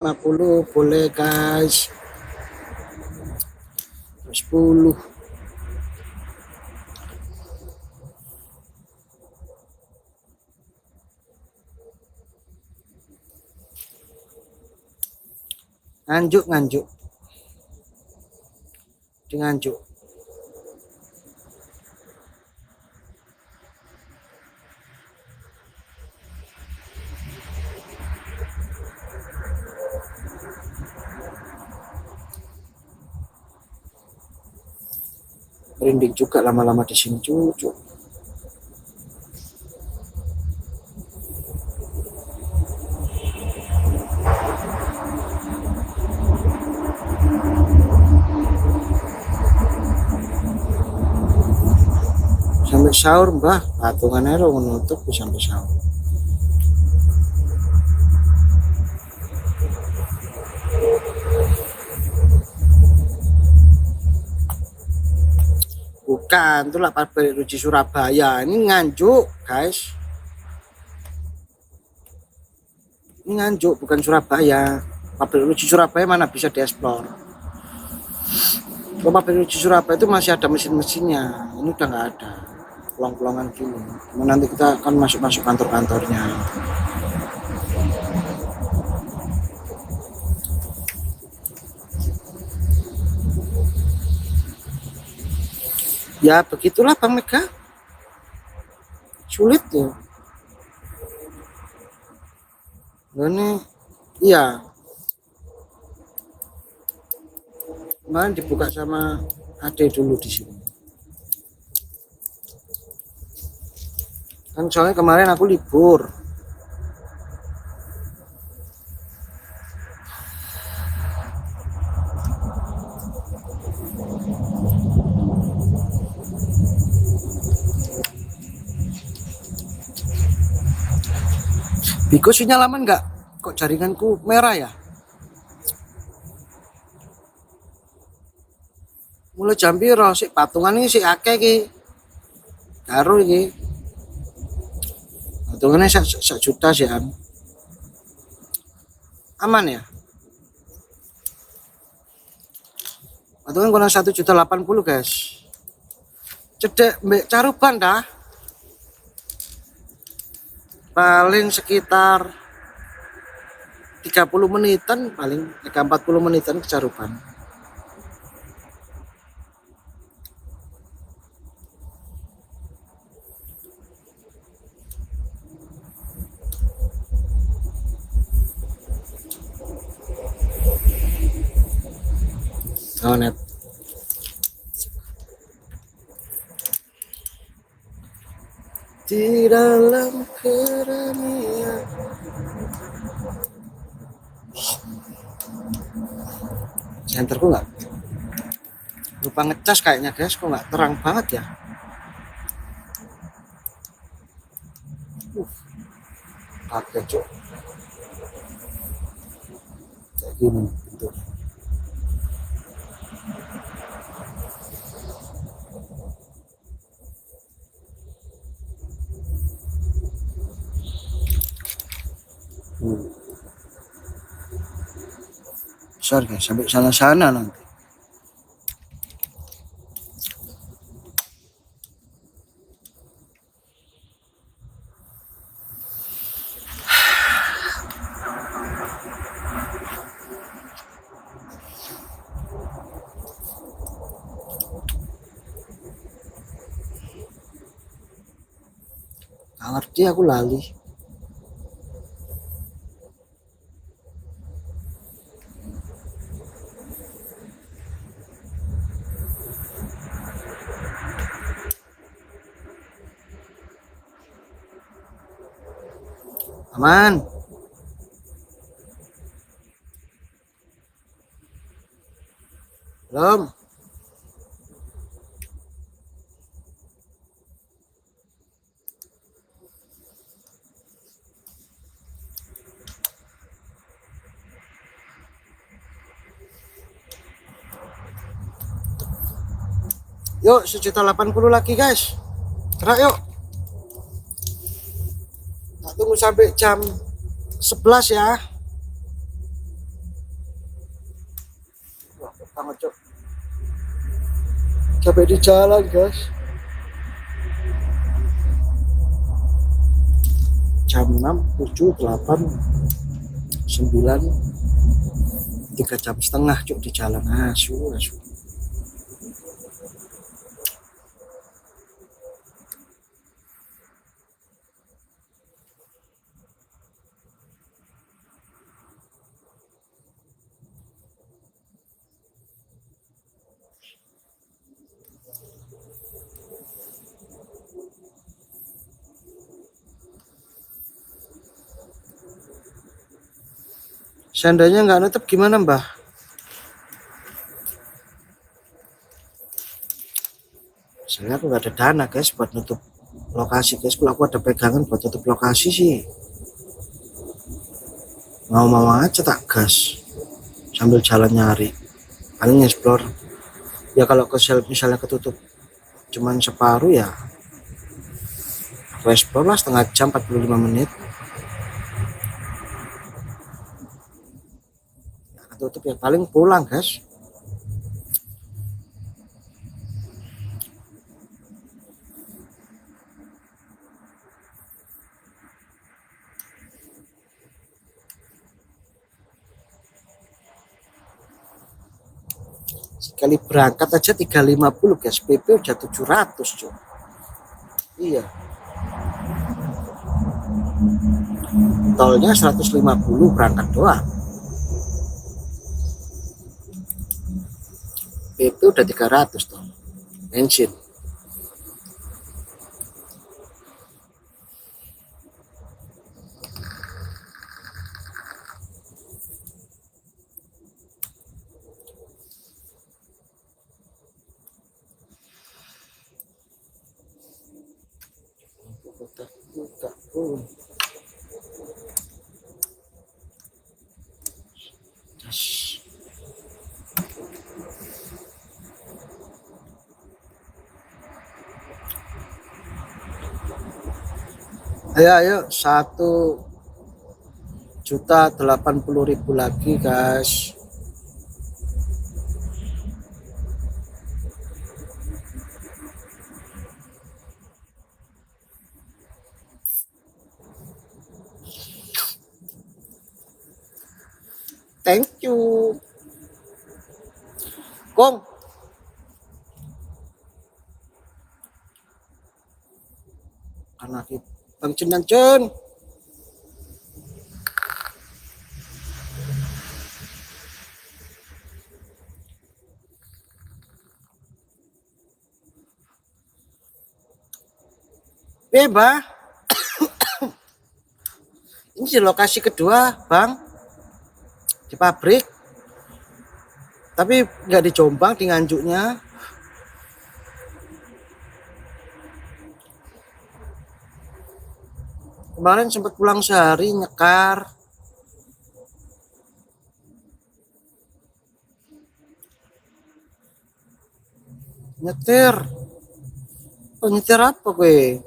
50 boleh guys. 10. Nganjuk di Nganjuk. Merinding juga lama-lama di sini cucu. Sampai sahur mbah, patungannya lo menutup sampai sahur. Bukan, itu lah pabrik Ruci Surabaya. Ini Nganjuk, guys. Ini Nganjuk, bukan Surabaya. Pabrik Ruci Surabaya mana bisa dieksplor. Kalau pabrik Ruci Surabaya itu masih ada mesin-mesinnya. Ini udah nggak ada. Pelong-pelongan gini. Nanti kita akan masuk-masuk kantor-kantornya. Ya begitulah Bang Mega. Sulit ya. Ini iya. Kemarin dibuka sama Ade dulu di sini. Kan soalnya kemarin aku libur. Biko sinyal aman nggak? Kok jaringanku merah ya? Mulai jam piro sik patungan ini sik akeh iki. Karo iki. Patungannya 1 juta sih an. Aman ya? Patungan kurang 1.080.000 guys. Cedek mbek caruban dah. Paling sekitar 30 menitan, paling 40 menitan ke caruban. Oh, net. Di dalam keramaian. Senterku nggak lupa ngecas kayaknya guys, kok nggak terang banget ya. Kaget cok. Kayak gini bentuknya. Besar guys, sampai sana-sana nanti. Nggak ngerti aku lali. Aman. Belum. Yuk 1.080.000 lagi guys. Gerak yuk. Tak tunggu sampai jam 11 ya. banget cok, capek di jalan guys. Jam 6, 7, 8, 9, 3,5 jam cok di jalan, asu. Seandainya nggak nutup gimana mbah? Soalnya aku nggak ada dana guys buat nutup lokasi guys. Kalau aku ada pegangan buat tutup lokasi sih mau aja tak gas sambil jalan nyari, paling explore ya. Kalau ke sel misalnya ketutup cuman separuh ya aku explore lah setengah jam 45 menit. Ketutup ya paling pulang guys. Sekali berangkat aja 350 guys, PP udah 700 cuy. Iya, tolnya 150 berangkat doang, PP udah 300 tol bensin. Ayo 1.080.000 lagi guys. Thank you Kong. Karena Bang Cun Beba. Ini di lokasi kedua bang, di pabrik, tapi nggak di Jombang, di Nganjuknya. Kemarin sempat pulang sehari nyekar. Nyetir. Oh, nyetir apa gue?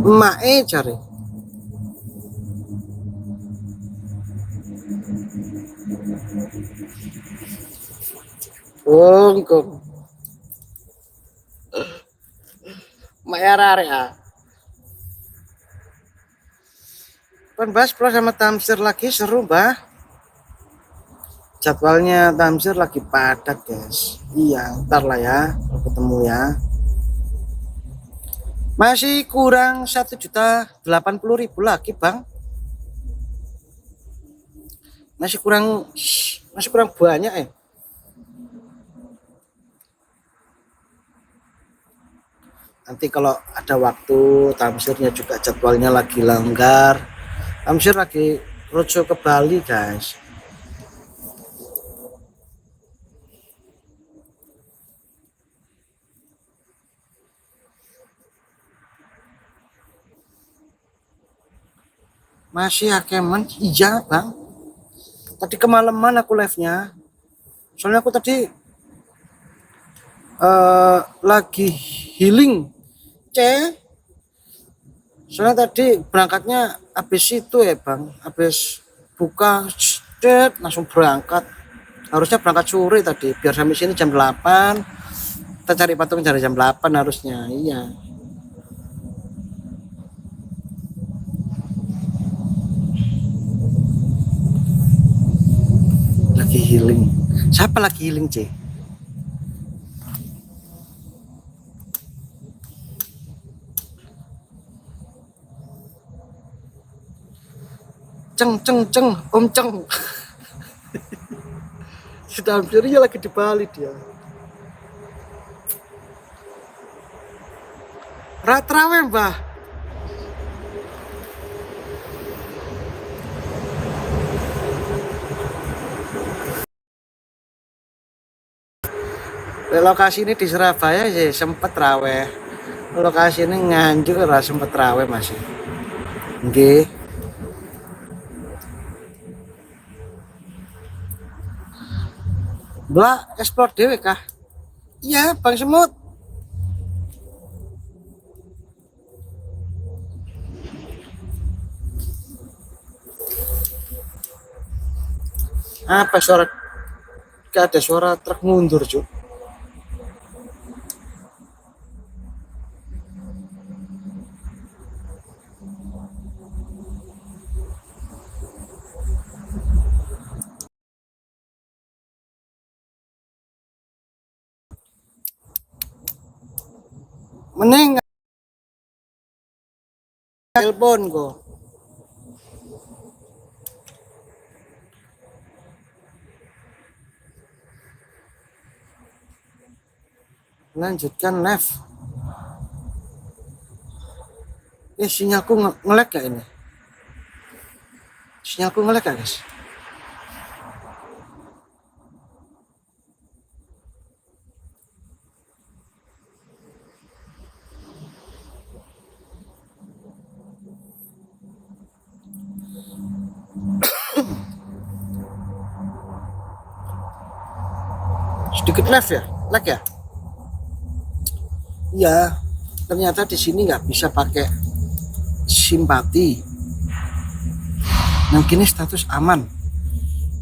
Emak cari. Kong. Emak ya. Kan bahas plus sama Tamsir lagi seru bah. Jadwalnya Tamsir lagi padat guys. Iya, ntar lah ya ketemu ya. Masih kurang 1.080.000 lagi bang. Masih kurang banyak Nanti kalau ada waktu Tamsirnya juga jadwalnya lagi longgar. Tamsir lagi roadshow ke Bali guys. Masih Hakeman? Iya bang. Tadi kemalaman aku live-nya. Soalnya aku tadi lagi healing. C. Soalnya tadi berangkatnya habis itu ya bang. Habis buka, langsung berangkat. Harusnya berangkat sore tadi. Biar sampai sini jam 8. Kita cari patung cari jam 8 harusnya. Iya. Lagi healing. Siapa lagi healing C? Ceng ceng ceng om ceng. Sedang dirinya lagi di Bali dia. Ratrawe mbah. Lokasi ini di Surabaya sih sempet raweh. Lokasi ini Nganjuk ora sempet raweh masih. Nggih. Bla explore dhewe kah? Iya, Bang Semut. Apa suara? Gak ada suara truk mundur, Cuk. Mending telepon kok. Lanjutkan live. Sinyalku nge-lag gak ini? Sinyalku nge-lag gak, guys? Sedikit lag ya? Lag ya? Iya. Ternyata di sini nggak bisa pakai simpati. Nah gini status aman,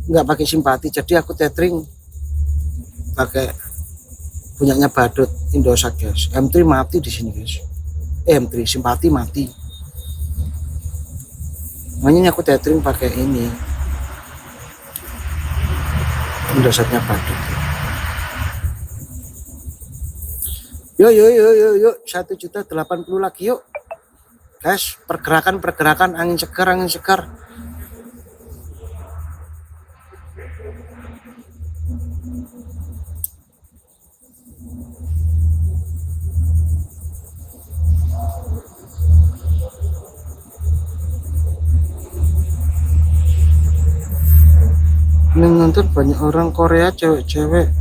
nggak pakai simpati. Jadi aku tethering pakai punyanya Badut Indosat guys. M3 mati di sini guys. M3 simpati mati. Makanya aku tethering pakai ini Indosatnya Badut. Yuk 1.080.000 lagi yuk guys. Pergerakan angin segar. Ini nonton banyak orang Korea cewek-cewek.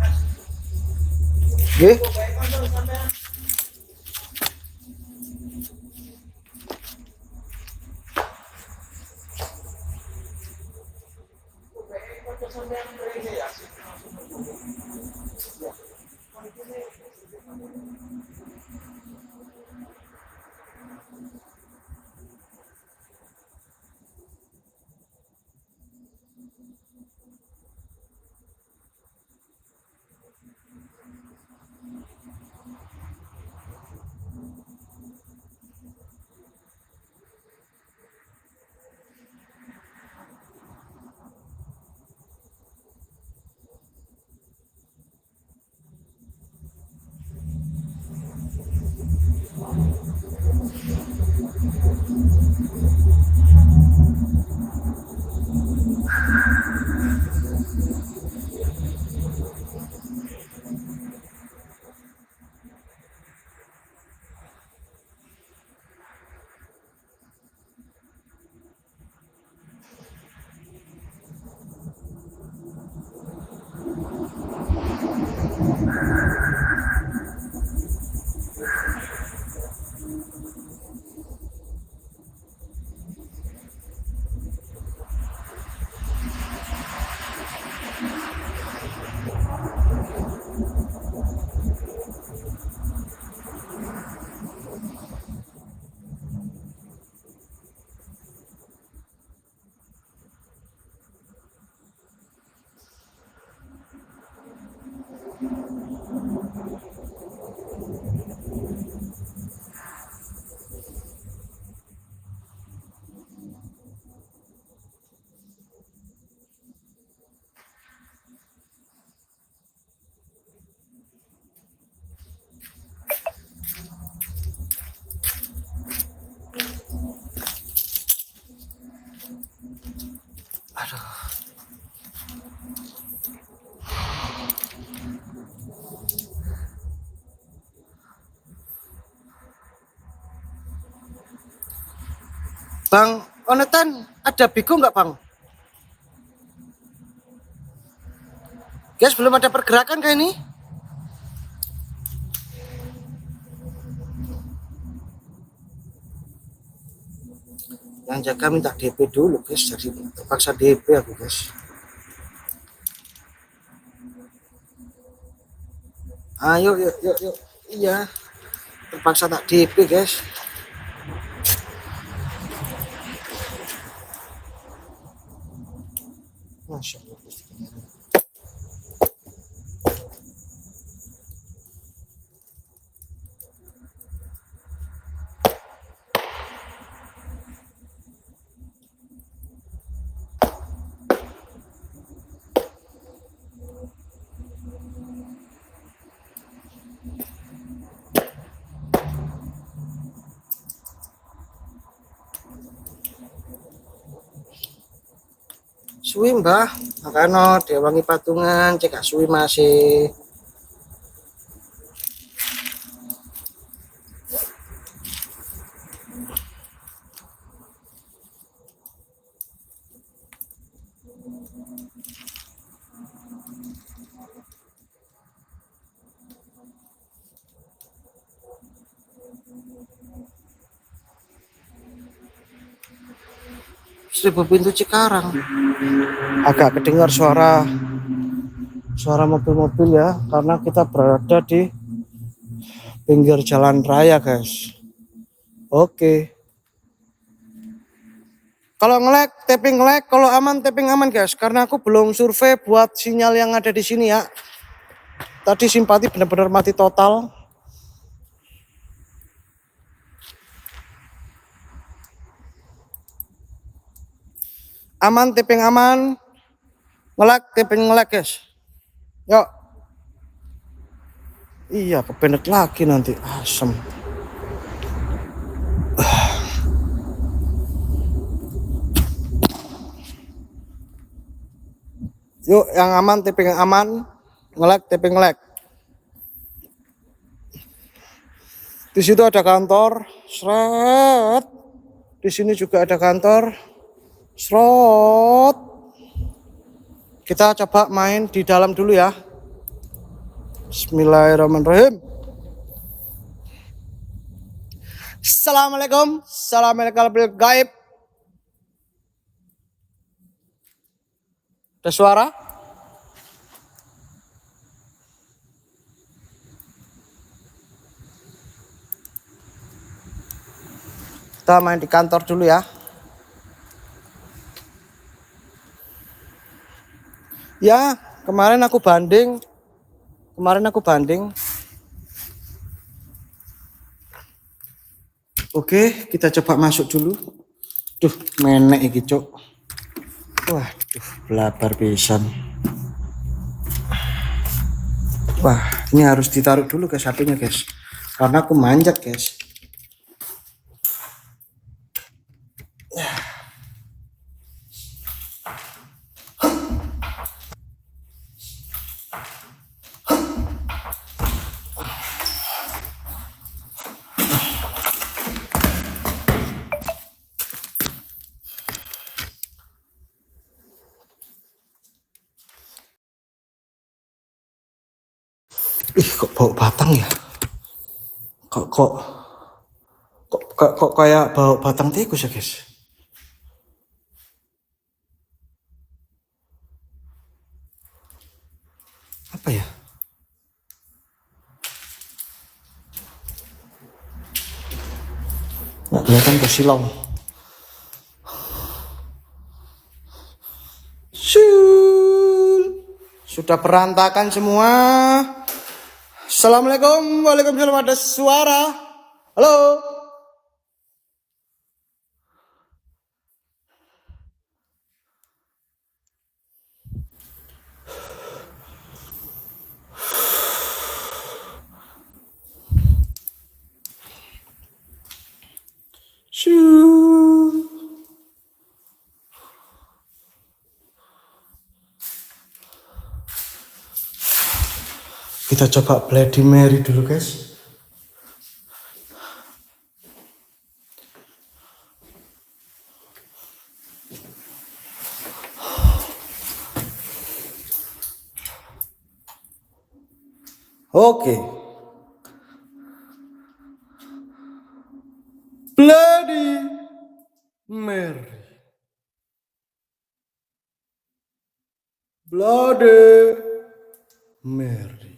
Aduh. Bang Onetan, ada bigo nggak bang? Guys, belum ada pergerakan kayak ini. Yang jaga minta DP dulu guys, jadi terpaksa DP aku guys. Ayo, yuk. Iya, terpaksa tak DP guys. Masya Allah. Suwi mbah, makanya dewangi patungan, cek suwi masih. Seribu Pintu Cikarang. Agak kedengar suara mobil-mobil ya, karena kita berada di pinggir jalan raya guys. Oke. Kalau nge-lag, tapping nge-lag, kalau aman tapping aman guys, karena aku belum survei buat sinyal yang ada di sini ya. Tadi simpati benar-benar mati total. Aman, tapping aman. Nge-lag, tapping nge-lag guys. Yuk. Iya, kepenet lagi nanti. Asem. Yuk, yang aman, tapping yang aman. Nge-lag, tapping nge-lag. Di situ ada kantor. Seret. Di sini juga ada kantor. Seret. Kita coba main di dalam dulu ya. Bismillahirrahmanirrahim. Assalamualaikum. Assalamualaikum gaib. Ada suara? Kita main di kantor dulu ya. Ya, kemarin aku banding. Oke, kita coba masuk dulu. Duh, menek iki, Cuk. Waduh, belabar pisan. Wah, ini harus ditaruh dulu guys HP-nya guys. Karena aku manjat guys. Ih, kok bau batang ya? Kok kayak bau batang tikus ya guys? Apa ya? Nggak kelihatan ke silong. Sudah berantakan semua. Assalamualaikum, waalaikumsalam, ada suara. Halo. Shoo. Kita coba Bloody Mary dulu, guys. Oke. Bloody Mary. Bloody Mary.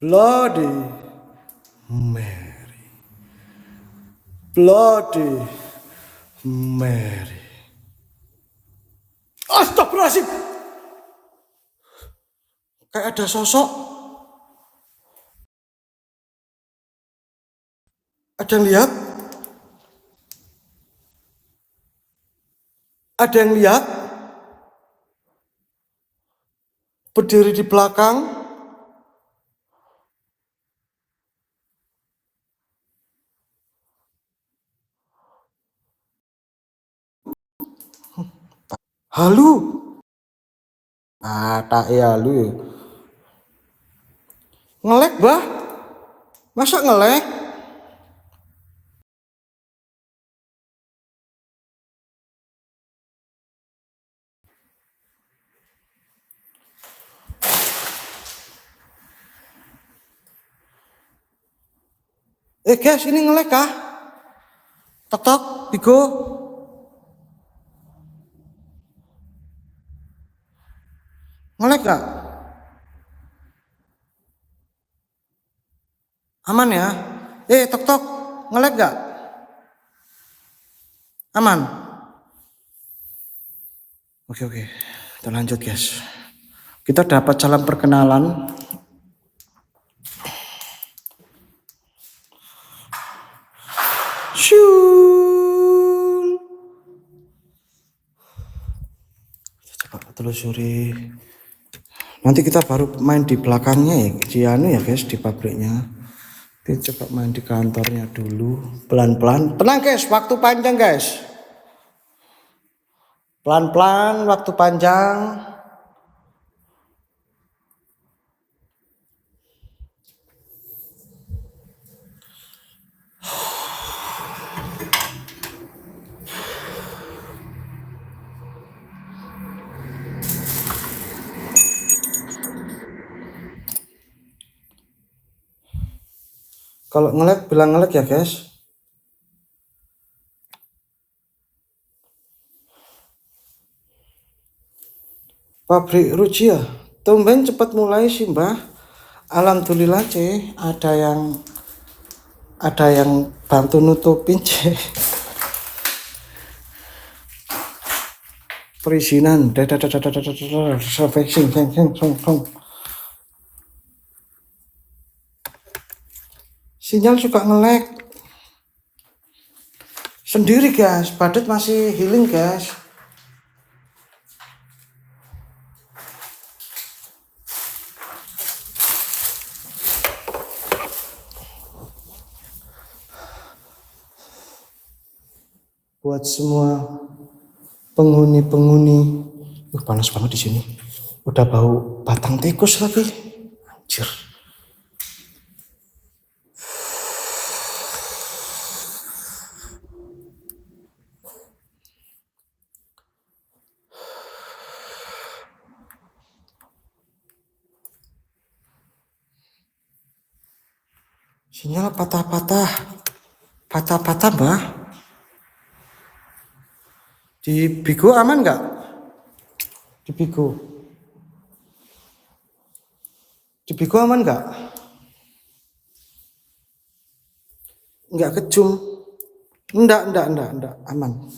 Bloody Mary. Bloody Mary. Astagfirullahaladzim. Kayak ada sosok. Ada yang lihat? Ada yang lihat? Berdiri di belakang. Halu. Tak ya lu. Ngelek, bah? Masa ngelek? Guys, ini ngelek kah? Tok, Bigo. Ngelek gak? Aman ya? Tok, ngelek gak? Aman? Oke, kita lanjut, guys. Kita dapat salam perkenalan. Shoo. Kita coba telusuri. Nanti kita baru main di belakangnya ya, di ya guys, di pabriknya. Kita coba main di kantornya dulu, pelan-pelan. Tenang guys, waktu panjang guys. Pelan-pelan, waktu panjang. Kalau ngelek, bilang ngelek ya guys. Pabrik Ruji ya, tumben cepat mulai sih mbah. Alhamdulillah ada yang bantu nutupin perizinan. Sinyal suka ngelek sendiri guys, padat masih healing guys. Buat semua penghuni, panas banget di sini. Udah bau batang tikus lagi. Anjir. Sinyal patah-patah mbah. Di Bigo aman nggak? Di Bigo aman nggak? Nggak kejum? Enggak, aman.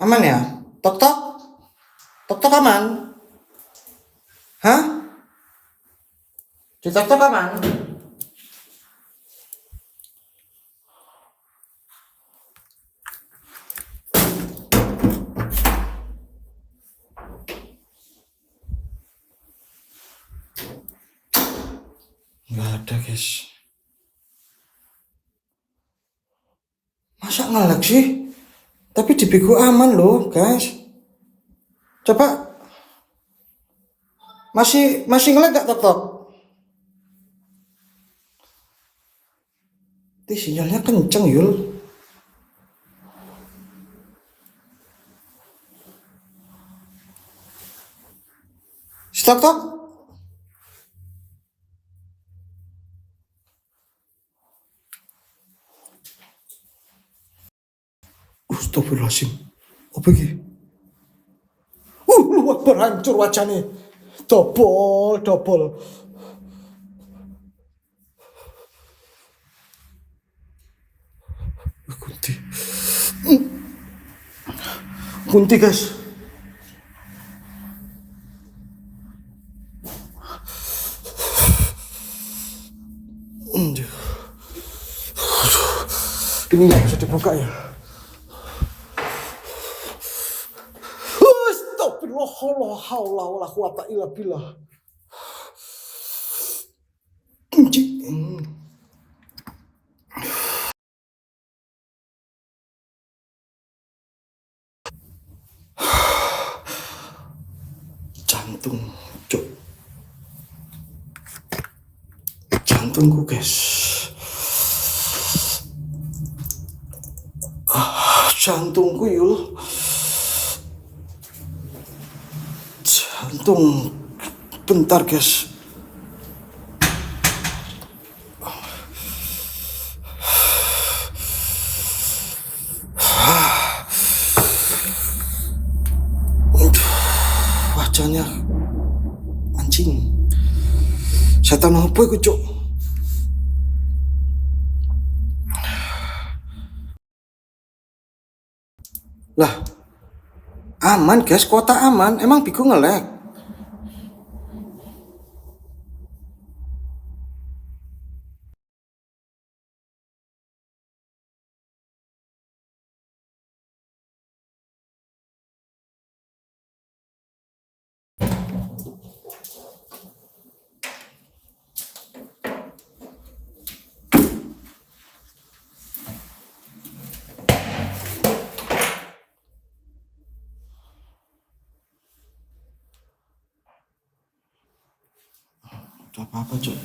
Aman ya? Tok tok. Tok tok aman. Hah? Di tok tok aman. Nggak ada guys. Masa ngelag sih? Tapi di Bigo aman loh guys. Coba. Masih ngelag gak tok tok? Sinyalnya kenceng Yul. Stok tok. Astagfirullahaladzim. Apa ini? Luar berhancur wajahnya. Double. Kunti guys. Ini nggak bisa dibuka ya. Astagfirullah, haula wala quwata illa billah. Jantungku guys. Jantungku Yul. Jantung. Bentar guys. Wajahnya anjing. Setan apa itu cok? Lah, aman guys, kuota aman. Emang Bigo nge-lag? Apa-apa cok.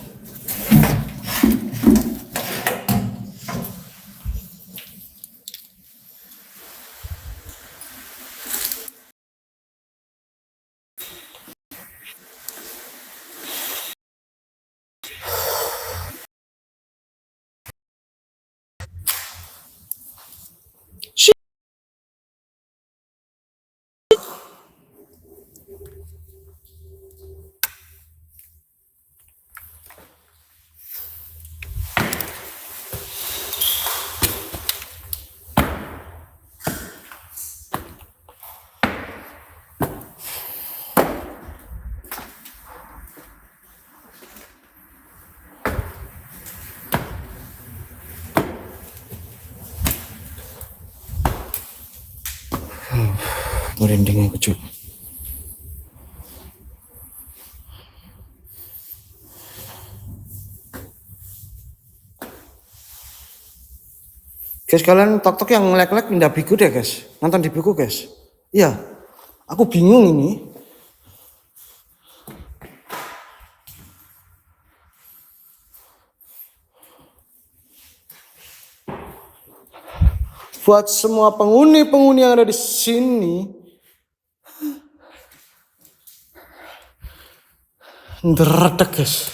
Merinding aku cok. Guys, kalian tok-tok yang nge-lag pindah Bigo deh guys. Nonton di Bigo guys. Iya, aku bingung ini. Buat semua penghuni yang ada di sini, ngeredek guys.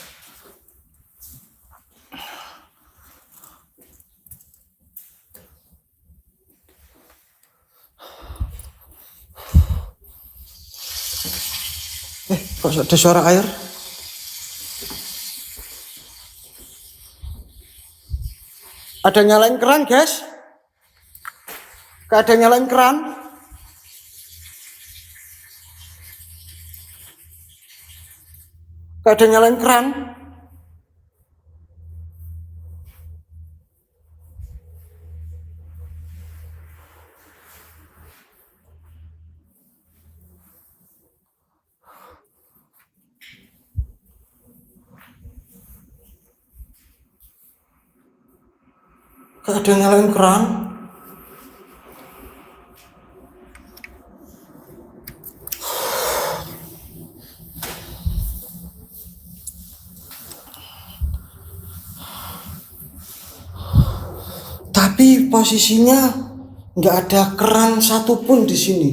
Kok ada suara air? Ada nyalain keran guys? Gak ada nyalain keran? Gak ada nyalain keran. Gak ada nyalain keran. Tapi posisinya nggak ada keran satupun di sini.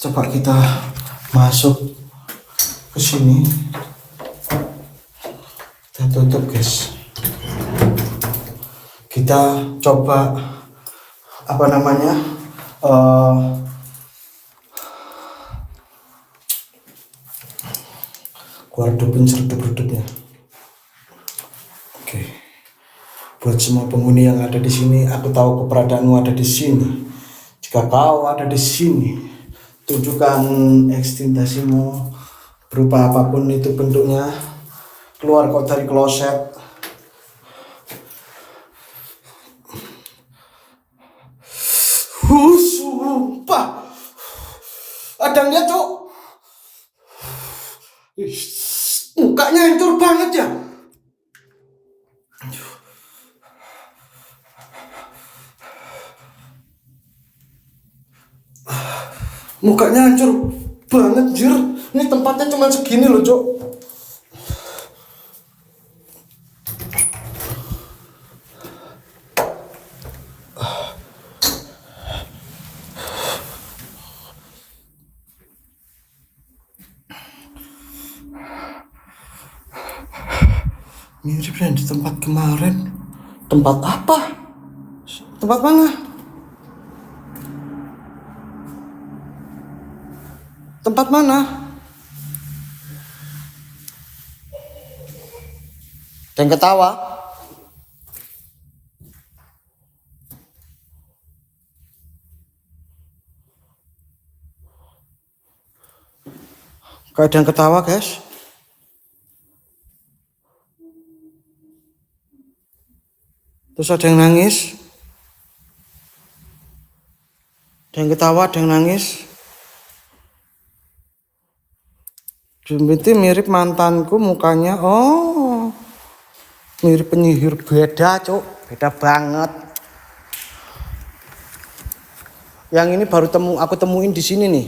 Coba kita masuk ke sini. Kita tutup, guys. Kita coba apa namanya? Keluar redup-redupnya. Oke. Buat semua penghuni yang ada di sini, aku tahu keberadaanmu ada di sini. Jika kau ada di sini, tunjukkan ekstintasimu berupa apapun itu bentuknya. Keluar kau dari kloset. Sumpah. Ada lihat, Cok. Mukanya hancur banget ya. Mukanya hancur banget, jir. Ini tempatnya cuma segini loh, Cok. Mirip di tempat kemarin. Tempat apa? Tempat mana? Tempat mana? Yang ketawa? Gak ada yang ketawa, guys. Terus ada yang nangis. Ada yang ketawa, ada yang nangis. Jumbiti mirip mantanku mukanya. Oh, mirip penyihir. Beda, Cok. Beda banget. Yang ini baru aku temuin di sini nih.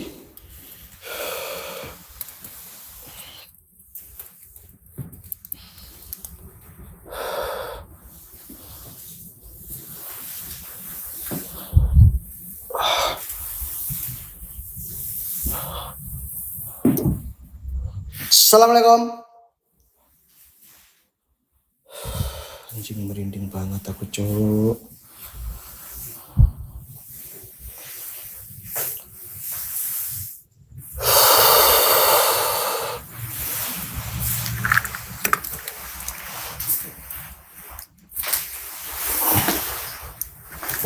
Assalamualaikum. Anjing, merinding banget aku, Cok.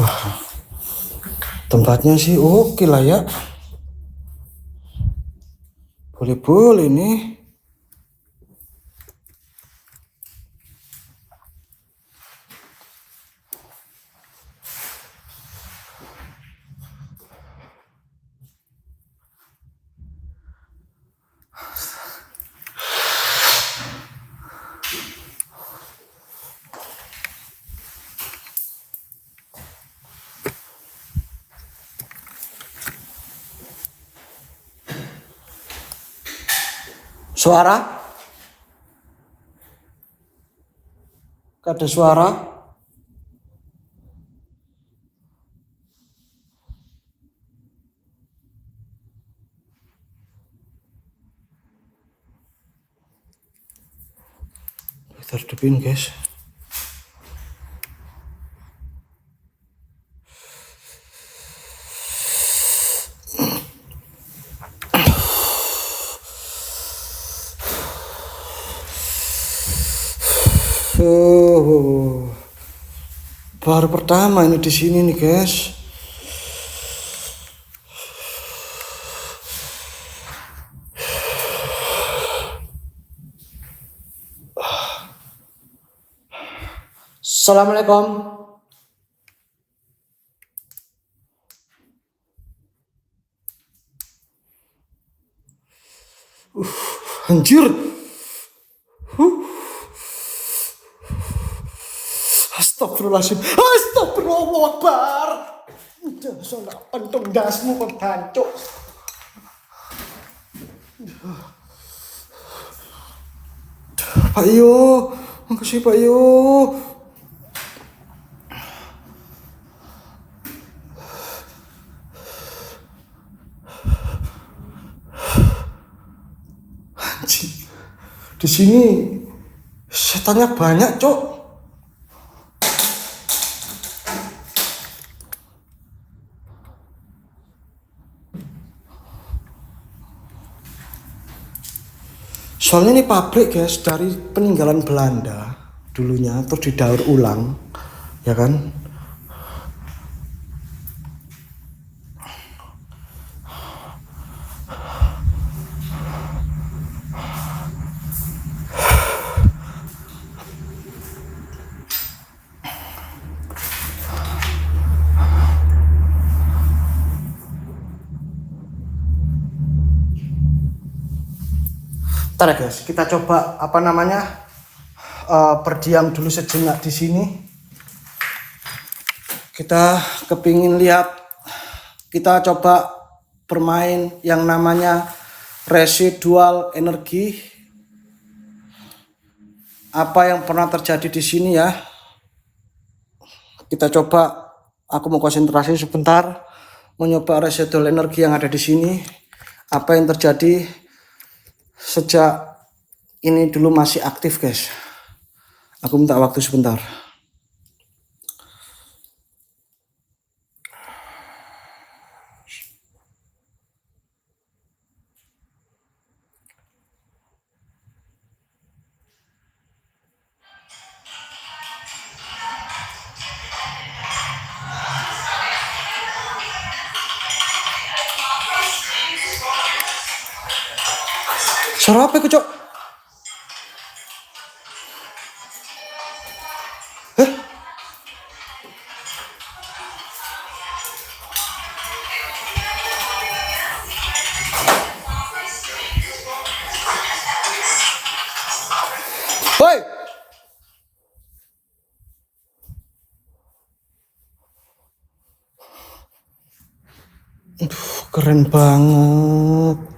Wah, tempatnya sih oke lah ya. Boleh-boleh nih. Suara? Gak ada suara? Kita redupin, guys. Baru pertama ini di sini nih guys. Assalamualaikum. Anjir. Astagfirullahaladzim. Astagfirullah Akbar. Jangan pentung dasmu pentancuk. Pak Yo, makasih Pak Yo. Anjing. Di sini setannya banyak, Cok. Soalnya ini pabrik guys, dari peninggalan Belanda dulunya, terus didaur ulang, ya kan? Ntar ya guys, kita coba berdiam dulu sejenak di sini. Kita kepingin lihat, kita coba bermain yang namanya residual energi. Apa yang pernah terjadi di sini ya? Kita coba, aku mau konsentrasi sebentar, mencoba residual energi yang ada di sini. Apa yang terjadi sejak ini dulu masih aktif guys. Aku minta waktu sebentar. Suara apa itu, Cok? Woi! Aduh, keren banget.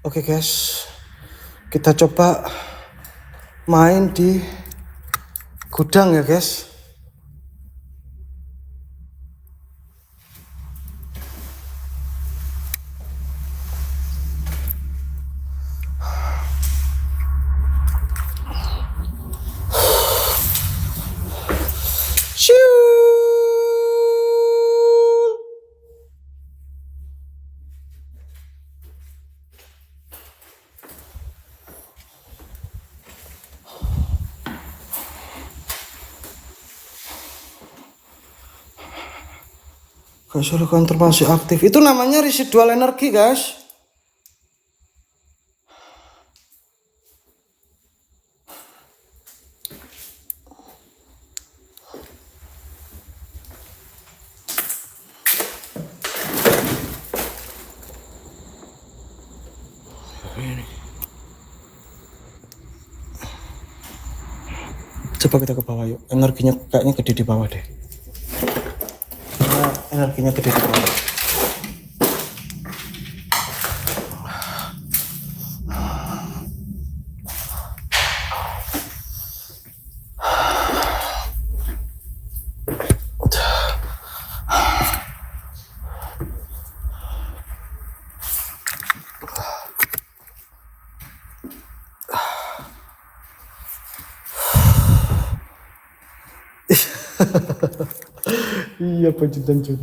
Oke guys, kita coba main di gudang ya guys. Suruh kontrol masih aktif. Itu namanya residual energi, guys. Coba kita ke bawah yuk. Energinya kayaknya gede di bawah deh. Energinya gede di bawah. Iya Pacitan Jun.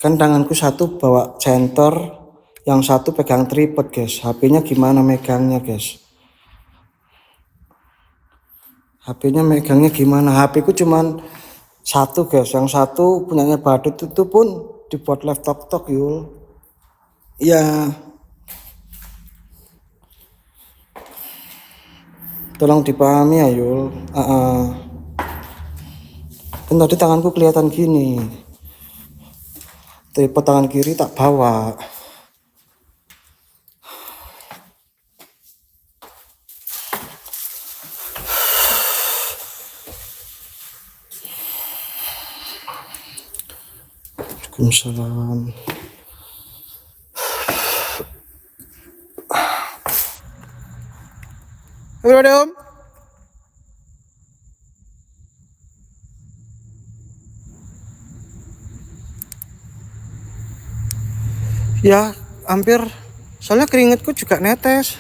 Kan tanganku satu bawa center, yang satu pegang tripod guys. HP-nya gimana megangnya guys? HP-nya megangnya gimana? HP ku cuman satu guys, yang satu punyanya Badut itu pun dibuat laptop tok Yul. Iya. Tolong dipahami ya Yul. Kan tadi tanganku kelihatan gini. Tripod tangan kiri tak bawa. Waalaikumsalam. Halo Om. Ya, hampir. Soalnya keringetku juga netes.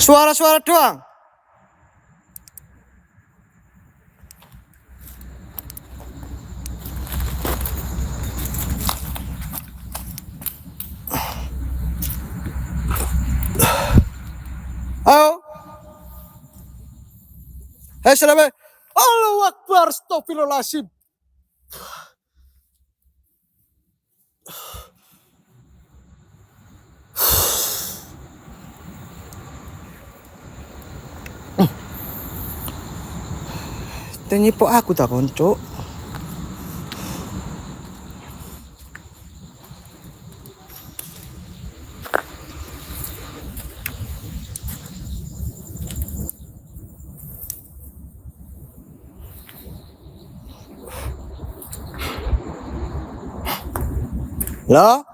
Suara-suara doang. Halo. Hei, salam. Allahu Akbar, astagfirullahaladzim. Nyipok aku tak konco. Lah?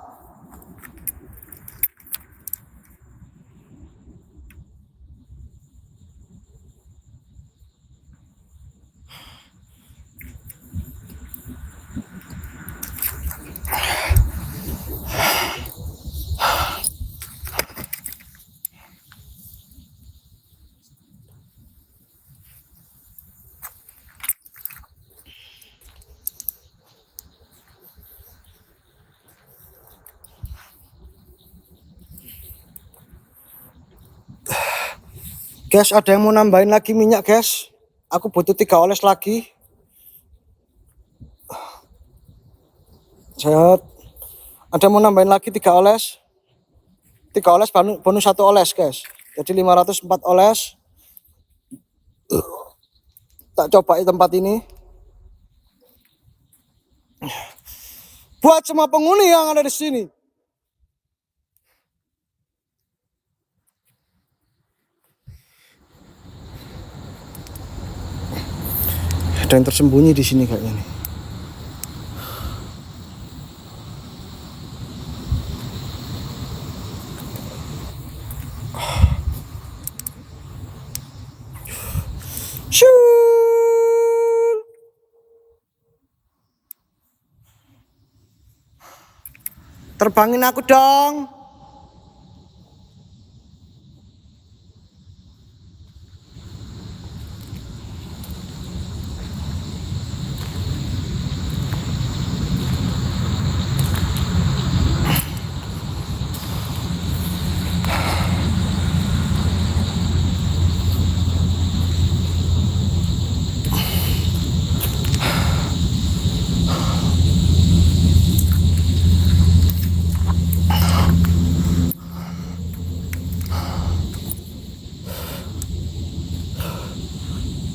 Guys, ada yang mau nambahin lagi minyak, guys? Aku butuh 3 oles lagi. Sehat. Ada yang mau nambahin lagi 3 oles? 3 oles bonus 1 oles, guys. Jadi 504 oles. Tak coba di tempat ini. Buat semua penghuni yang ada di sini. Ada yang tersembunyi di sini kayaknya nih. Terbangin aku dong.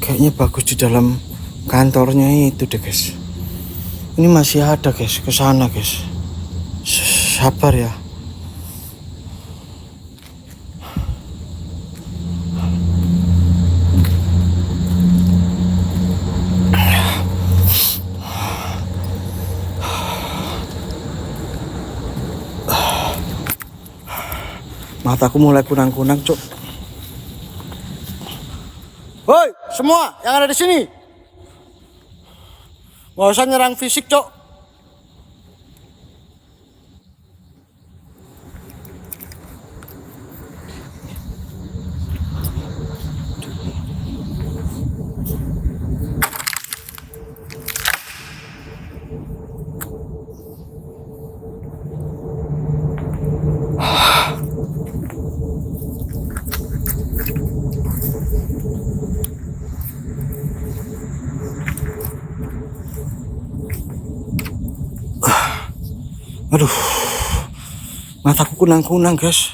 Kayaknya bagus di dalam kantornya itu deh guys. Ini masih ada guys, ke sana guys. Sabar ya. Mataku mulai kunang-kunang, Cuk. Woi, semua yang ada di sini. Nggak usah nyerang fisik, Cuk. Aduh, mataku kunang-kunang, guys.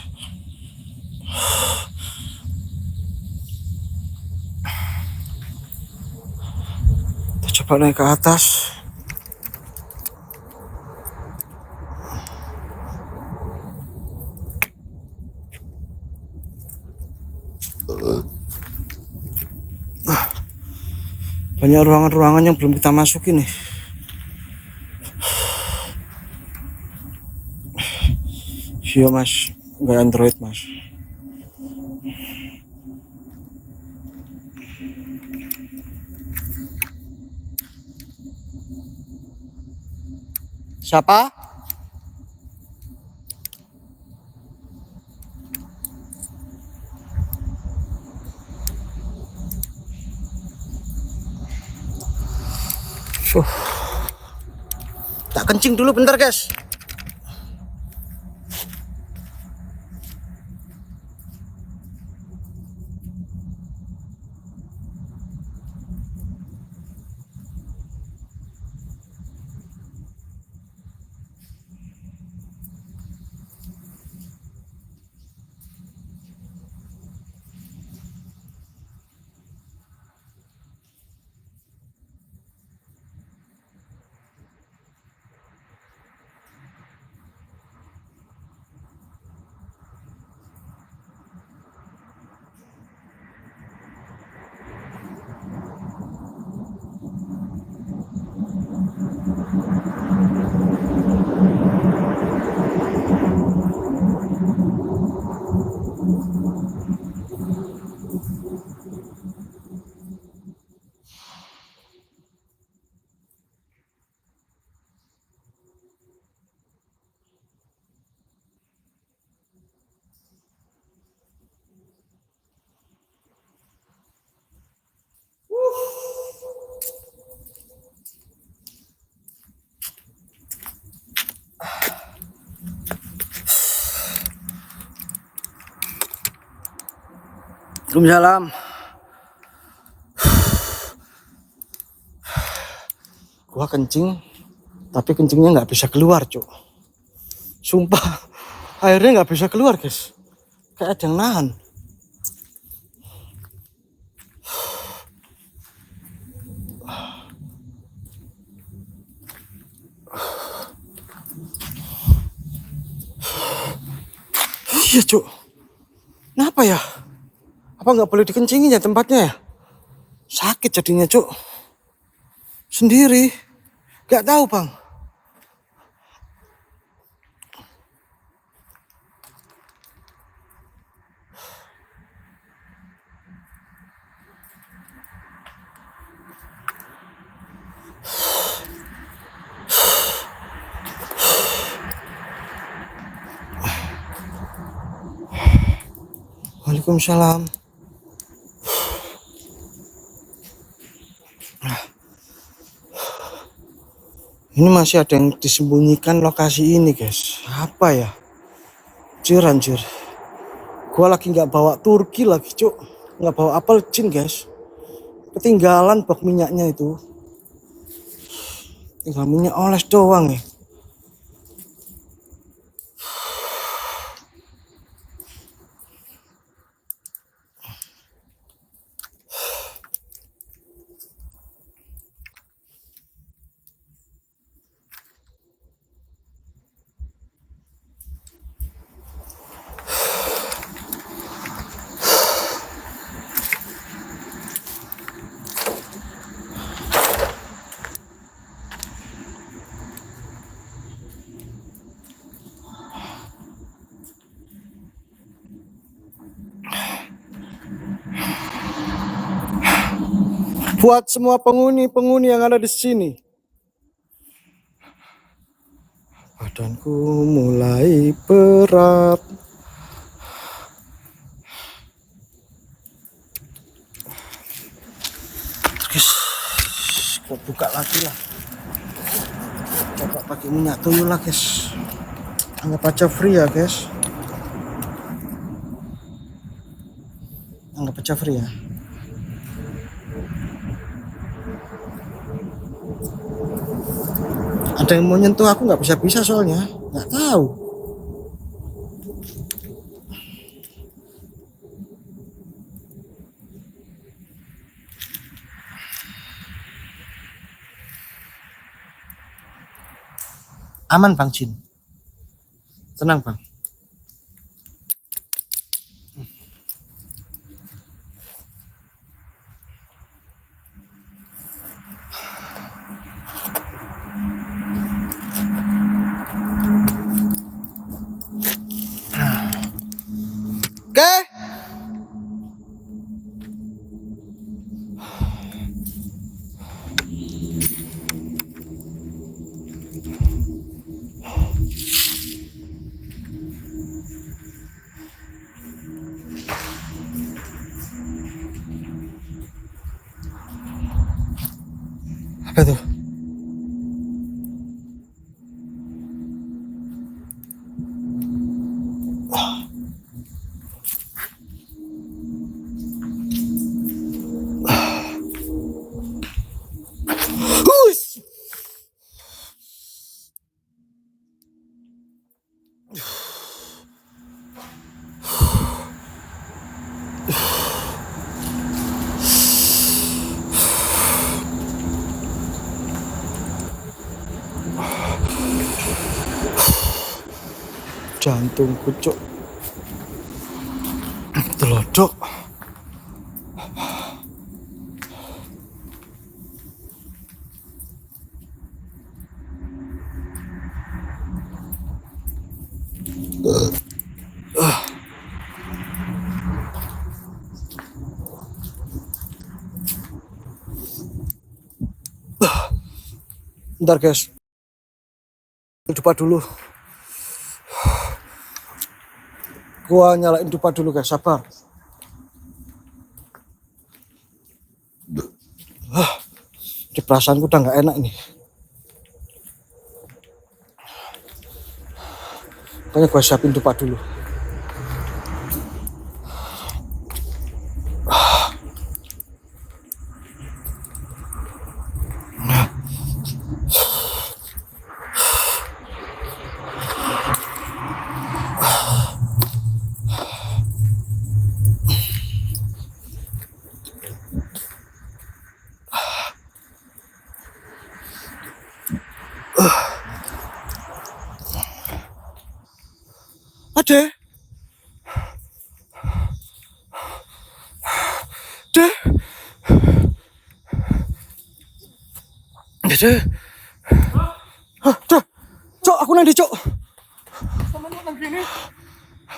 Kita coba naik ke atas. Banyak ruangan-ruangan yang belum kita masuki nih. Iya mas, nggak Android mas. Siapa? Tak kencing dulu bentar guys. Waalaikumsalam. Gua kencing, tapi kencingnya nggak bisa keluar, Cuk. Sumpah, airnya nggak bisa keluar, guys. Kayak ada yang nahan. Iya, Cuk. Kenapa ya? Apa nggak boleh dikencingin ya tempatnya ya? Sakit jadinya, Cuk. Sendiri. Gak tahu, Bang. Waalaikumsalam. Ini masih ada yang disembunyikan lokasi ini, guys. Apa ya? Anjir. Gua lagi nggak bawa Turki lagi, Cuk. Nggak bawa apel cin, guys. Ketinggalan bak minyaknya itu. Tinggal minyak oles doang ya. Buat semua penghuni yang ada di sini. Badanku mulai berat. Guys, kok buka lagi lah. Coba pakai minyak tuyul lah guys. Anggap aja free ya guys. Anggap aja free ya. Ada yang mau nyentuh aku nggak bisa soalnya nggak tahu. Aman Bang Jin, tenang Bang. Oke. Apa tuh? Jantungku cok telodok. Bentar guys, coba dulu. Gua nyalain dupa dulu guys, sabar. Di perasaanku udah nggak enak nih. Makanya gua siapin dupa dulu. Ade, Cok, aku nanti cok. Sama nang gini.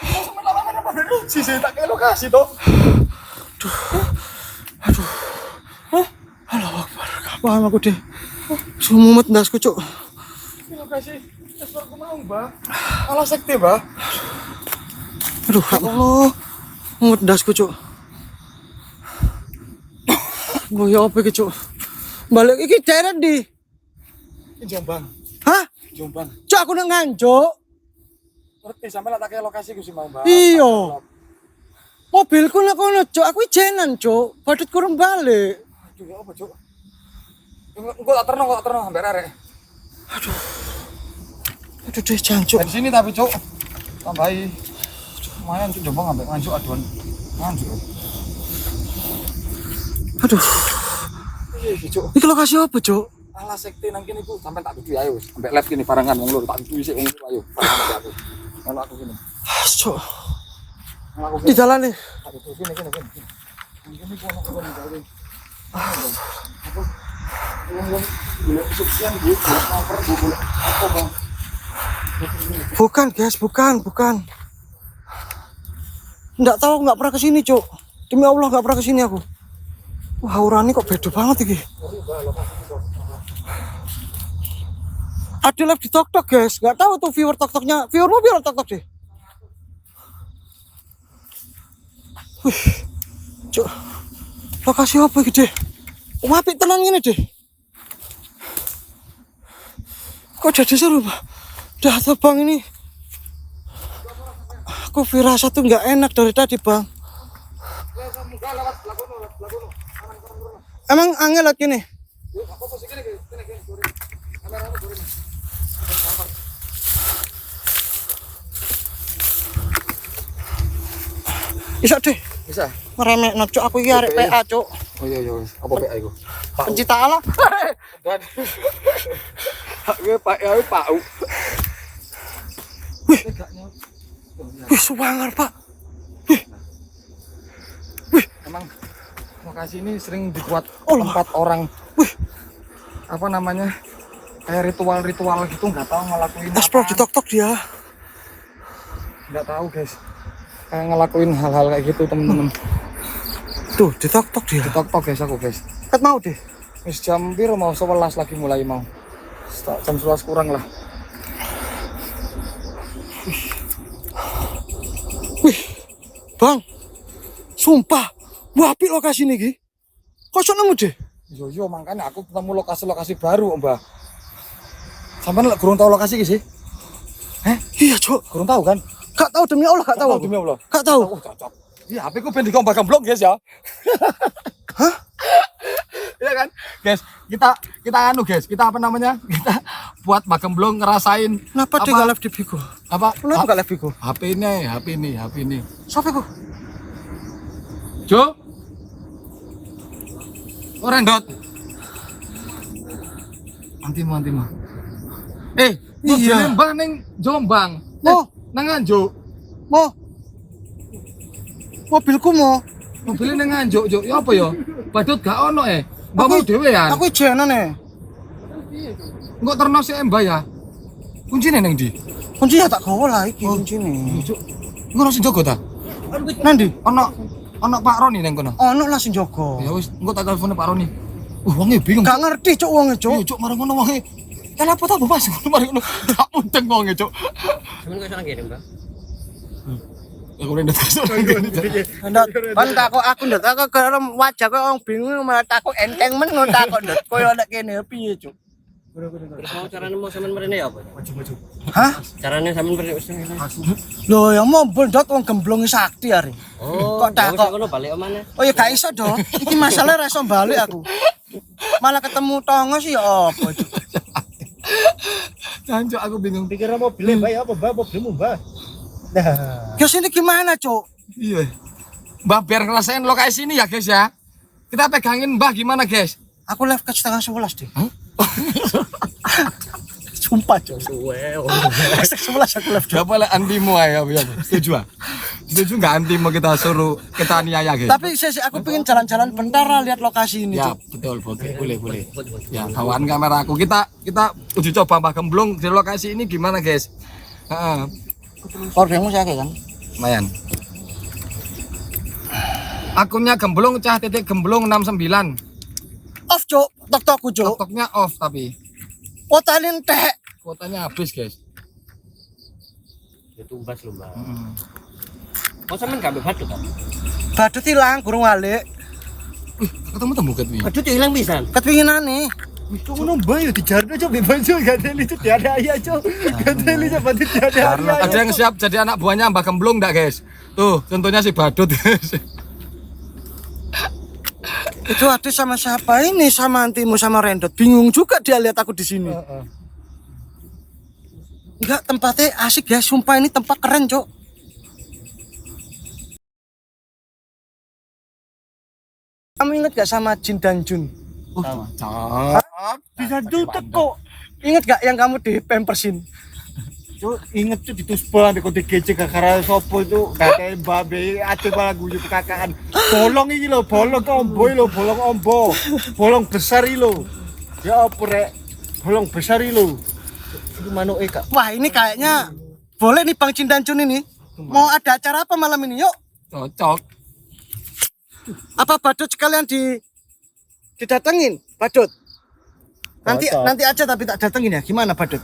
Sama lawangan apa bener? Sisi tak kayak lokasi toh. Aduh. Hah? Allahu Akbar. Paham aku deh. Sumumet ndasku cok. Lokasi ekspor ke mau, Mbak. Alah sekte, Mbak. Aduh, Allah. Mumet ndasku cok. Mau ya apa iki cok? Balik iki daerah di Jombang. Hah? Jombang. Cok aku nang Nganjuk. Ngerti sampe lah tak kayak lokasi ku sih mau, Mbak. Iya. Mobilku nak kono cok, aku ijenan cok. Badut kurang balik. Aduh, ya apa, Cuk? Engko tak terno sampe arek. Aduh deh jancuk. Dari sini tapi, Cuk. Tambahi. Lumayan Cuk Jombang ambek Nganjuk aduan. Nganjuk. Aduh. Iya, Cuk. Iki lokasi apa cok? Alah sekte nang kene ku sampe tak dudu ayo. Ambek live kene barengan wong loro tak dudu sik wong loro ayo. Barengan aku. Kalau aku kene. Cok. Aku Di jalan nih. tak dudu kene. Kene ku ono kon gawe. Aku wong golek kesucian Bu, lapar Bu, golek apa, Bang? Bukan guys, bukan. Nggak tahu, nggak pernah kesini cok. Demi Allah nggak pernah kesini aku. Wah, aurane kok beda banget iki. Ada live di TokTok guys, nggak tahu tuh viewer TokToknya, viewermu biar TokTok deh. Wih, cuk, lokasi apa gitu? Wah, apik tenan ini deh. Kok jadi seru, Pak? Dah bang ini. Aku firasat tuh nggak enak dari tadi bang. Emang angel lagi nih? Bisa deh. Bisa. Meremek no, cuk, aku iki arek PA, cuk. Oh iya iya, apa PA iku? Pencipta alam. Gue Pak ya Pak. Wih. Wih, suwangar, Pak. Wih. Emang lokasi ini sering dibuat Allah. tempat orang. Wih. Apa namanya? Kayak ritual-ritual gitu, nggak tahu ngelakuin Explore apa. di TokTok dia. Nggak tahu guys. Kayak ngelakuin hal-hal kayak gitu temen-temen. Tuh, di TokTok dia. Di TokTok guys aku guys. Ket mau deh. Wis jam piro mau 11 lagi mulai mau. Jam 11 kurang lah. Wih. Bang. Sumpah, wah apik lokasi ini, Ki. Kosok nemu deh. Yo makanya aku ketemu lokasi-lokasi baru, Mbak. Sampeyan lek kurang tahu lokasi iki sih? Iya, Cok. Kurang tahu kan? Gak tahu demi Allah, gak tahu. Demi Allah. Gak tahu. Oh, cocok. Iya, HP ku ben dikombak blog guys ya. Hah? Iya kan? Guys, kita anu guys, kita apa namanya? Kita buat Bagemblong ngerasain Kenapa dia gak live di Bigo? apa? Kenapa gak live Bigo? HP ini. Siapa kok? Jo. Orang dot. Antimo. Iya. Mbah ning Jombang. Mo, Nang Nganjuk. Mo. Mobilku mo. Mobilnya nang Nganjuk, Jo. Ya apa ya? Badut gak ono Mbah mau dhewean. Aku ijenan Engko terno sik Mbah ya. Kuncine nang ndi? Kunci ya tak gawa lah iki kuncine. Jo. Engko sing jaga ta? Nanti Ono Pak Roni nang kono. ono lah sing jaga. Ya wis, engko tak telepon Pak Roni. Wonge bingung. Gak ngerti cuk wonge Cuk, cuk. Cuk, marang ngono wonge. Kenapa tak Mas? Marang ngono. Tak mudeng wonge, Cuk. Cuman kok sana gini, Mbak. Ya kok ndak kesel. Ndak kan aku ndak aku karo wajah kok wong bingung malah takok enteng men ngono takok ndak koyo nek kene piye cuk. Terus mau caranya mau sampean mrene ya apa? Hah? Caranya sampean mrene wis ngene. Loh ya mau bondot wong gemblonge sakti ari. Oh, Kok takok? kono balik omane. Oh ya gak iso do. Iki masalah ra iso balik aku. Malah ketemu tongos ya apa cuk. Jancuk aku bingung. Pikirnya mobilnya mbak ya apa mbak mobilmu mbak. Nah, Guys ini gimana cuk? Iya. Mbah biar ngerasain lokasi ini ya, guys ya. Kita pegangin Mbah gimana, guys? Aku live ke setengah 11 deh. Hah? Sumpah cuk. Suwe. Setengah 11 aku live. Gak boleh antimu ya, biar. Setuju ah? Setuju nggak antimu kita suruh kita niaya, guys? Tapi aku pengen jalan-jalan bentar lah lihat lokasi ini Ya, cuk. betul, boleh. Ya, kawan kamera aku. Kita uji coba Bagemblong di lokasi ini gimana, guys? Heeh. Powerbankmu saya kan? Lumayan. Akunnya Gemblong _gemblong 69. Off cuk, tok-tokku cuk. TikToknya off tapi Kuotalin teh. kuotanya habis, guys. Ya tumbas lho, Mbak. Mau sampean gak badut kan? Badut hilang, kurang balik. Ketemu ket nih. Badut ilang pisan. Kepinginan nih. itu ngono mbak ya dijarno coba bebas gak ada itu tiada ayah coba gak ada itu coba tiada ayah. Ada yang siap jadi anak buahnya Mbak Gemblong enggak, guys? Tuh, contohnya si Badut. Itu ada sama siapa ini? Sama Antimu sama Rendot. Bingung juga dia lihat aku di sini. Enggak, tempatnya asik ya. Sumpah ini tempat keren, Cok. Kamu inget gak sama Jin dan Jun? Bisa tutup kok. Inget gak yang kamu di pampersin? Cuk, inget tuh di Tuspa di kode kece kakara sopo itu kakek babe ate malah guyu kakakan bolong iki lho bolong ombo lho bolong besar iki lho ya apa rek bolong besar iki lho itu manuke kak. Wah, ini kayaknya boleh nih Bang Jin dan Jun ini. Mau ada acara apa malam ini? Yuk. Cocok. Apa badut sekalian di didatengin, Badut. Nanti Cocok. nanti aja tapi tak datengin ya. Gimana, Badut?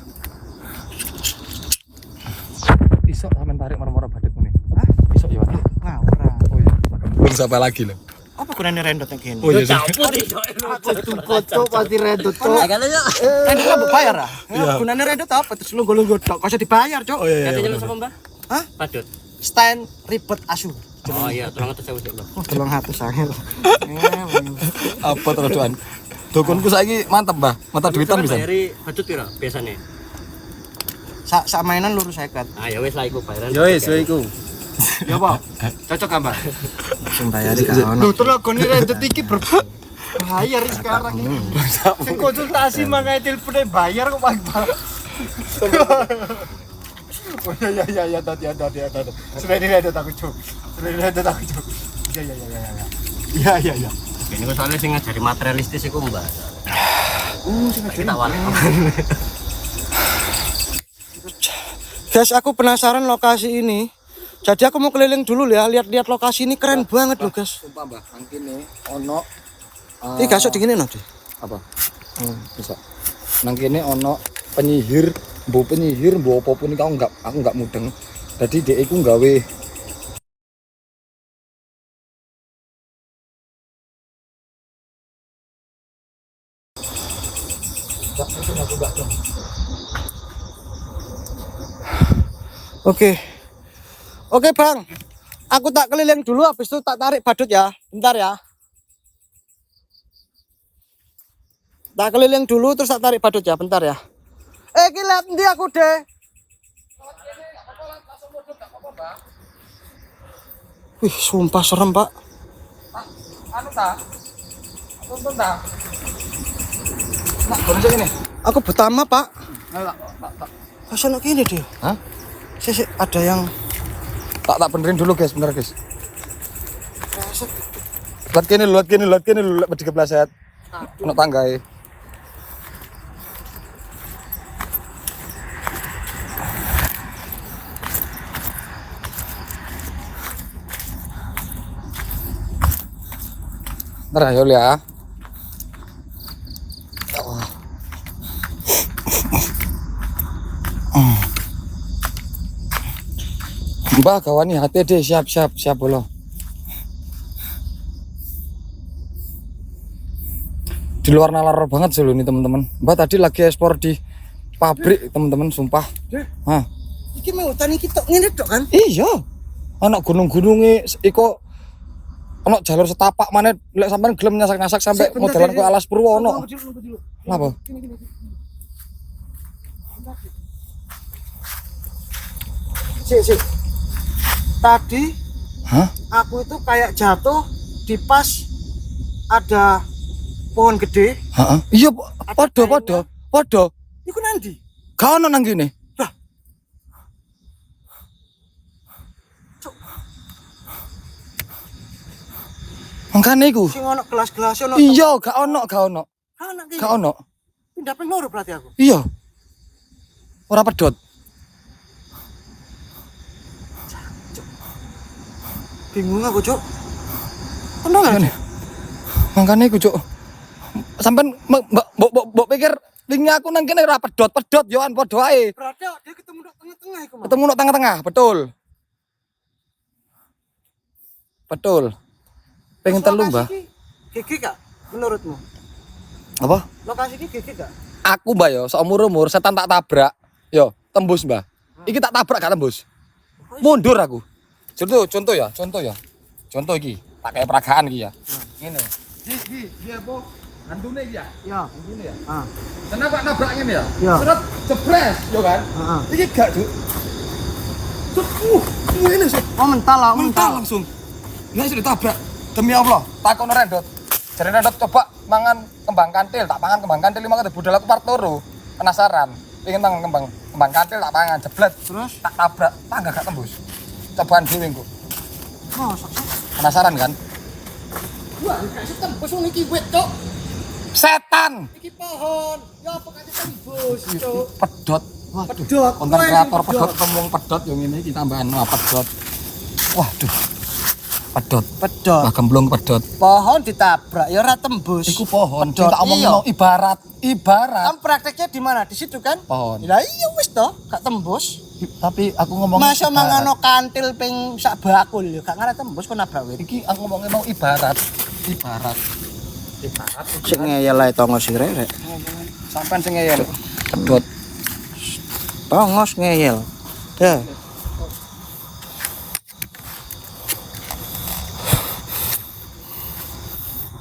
Iso sampean tarik marah-marah badut ini. Hah? Iso ya. Ngawur. Oh iya. Belum sampai lagi loh. Apa gunanya rendot yang gini? Oh iya. Campur iso. Aduh, kocok pasti rendot, Cok. Kan aja. Rendot apa bayar ah? Iya. Gunanya rendot apa? Terus lu golong tok, kok usah dibayar, Cok. Oh iya. Katanya lu sama Mbah? Hah? Padut. Stand ribet asu. Oh iya, tolong atas saya usik lo. Tolong hatu sangel. Apa terus tuan? Dukunku saiki mantep, Mbah. Mata duitan bisa. Bayari Padut piro biasane? Sak mainan lurus 50. Ah ya wis lah iku bayaran. Yo wis iku. Ya apa? Cocok kan, Mbak? Langsung bayari ka ono. Lho telagone rendut iki bayar sekarang ini. Sing konsultasi makanya teleponnya bayar kok Pak. Oh ya tadi ada. Sudah ini ada takut cuk. Ya. Ini kok soalnya sing ngajari materialistis iku Mbah. Sing ngajari tak wale. Guys, aku penasaran lokasi ini. Jadi aku mau keliling dulu ya, lihat-lihat lokasi ini keren banget loh, guys. Sumpah, Mbah, nang kene ono Ini gasok dinginin nanti. apa? Bisa. Nang kene ono penyihir, mbok apapun iki aku enggak mudeng. Dadi dhek iku gawe Oke Bang, aku tak keliling dulu, habis itu tak tarik badut ya, bentar ya. Tak keliling dulu terus tak tarik badut ya, bentar ya. Iki lihat ndi aku deh. Wih, sumpah serem Pak. anu ta? Tonton ta? Nak gonceng ini. Aku pertama Pak. Tak Masa nak gini deh. Hah? Sisi ada yang tak benerin dulu guys, bener guys. Lihat kene lu, wedi kepleset. Ono tanggae. Ntar ya, ya. Mbak kawan hati deh, siap bolo. Di luar nalar banget sih ini teman-teman. Mbak tadi lagi ekspor di pabrik teman-teman, sumpah. Hah? iki mau hutan iki tok ngene tok kan? Iya. Anak gunung-gununge iko ono jalur setapak mana lek sampean gelem nyasak-nyasak sampai Bentar, modelan Dek. ke Alas Purwo ono. Nunggu dulu. Kenapa? Sik. Tadi Hah? aku itu kayak jatuh di pas ada pohon gede. Heeh. Iya, padha. Iku nanti. Gak ono nang kene. Lah. Cuk, Mangkane iku. sing ono gelas-gelas ono. Iya, gak ono. Anak iki. Gak ono. Pindah ping loro berarti aku. Iya. Ora pedot. Bingung aku, Cuk. Tenang aja. Mangkane iku, Cuk. Sampean mbok pikir wingi aku nang kene ora pedot yo an padha ae. Berarti dia ketemu di tengah-tengah iku, Mas. Ketemu nang tengah-tengah, betul. Pengen telu, Mbah. Gigi gak menurutmu? Apa? Lokasi ini gigi gak? Aku, Mbah yo, seumur-umur setan tak tabrak. Yo, tembus, Mbah. Iki tak tabrak gak tembus. Mundur aku. Contoh ya. Contoh iki, tak kayak peragaan iki ya. Ngene. Iki apa? Handune iki ya. Ya. Handune ya. Ah. Kenapa nabrak ngene ya? Ya. Seret jebres, yo kan? Heeh. Iki gak, Cuk. Cuk, ngene sih. Oh, mental Langsung. Ini sudah tabrak. Demi Allah, takon rendot. Jare rendot coba mangan kembang kantil, tak pangan kembang kantil lima kali budal aku part loro. Penasaran. Pengen mangan kembang kantil tak pangan jeblet. Terus? Tak tabrak, tangga gak tembus. Cobaan dhewe engko. Mosok sih? Penasaran kan? Wah, gak tembus wong iki wit, Cuk. Setan. Iki pohon. Ya apa kate tembus, Cuk. Pedot. Pedot. Konten kreator pedot ngomong pedot yang ini kita tambahan pedot. Waduh. pedot. Pedot. Bah gemblong pedot. Pohon ditabrak ya ora tembus. Iku pohon. Pedot, Tak omong iya. ibarat. Kan prakteknya di mana? Di situ kan? Pohon. Lah iya wis toh, gak tembus. Tapi aku ngomong Masa mangano kantil ping sak bakul ya gak ngarep tembus kok nabrak wit. Iki aku ngomongnya mau ibarat. Sing ngeyel ae tongos sing rerek. Sampean sing ngeyel. Pedot. Tongos ngeyel. Ya.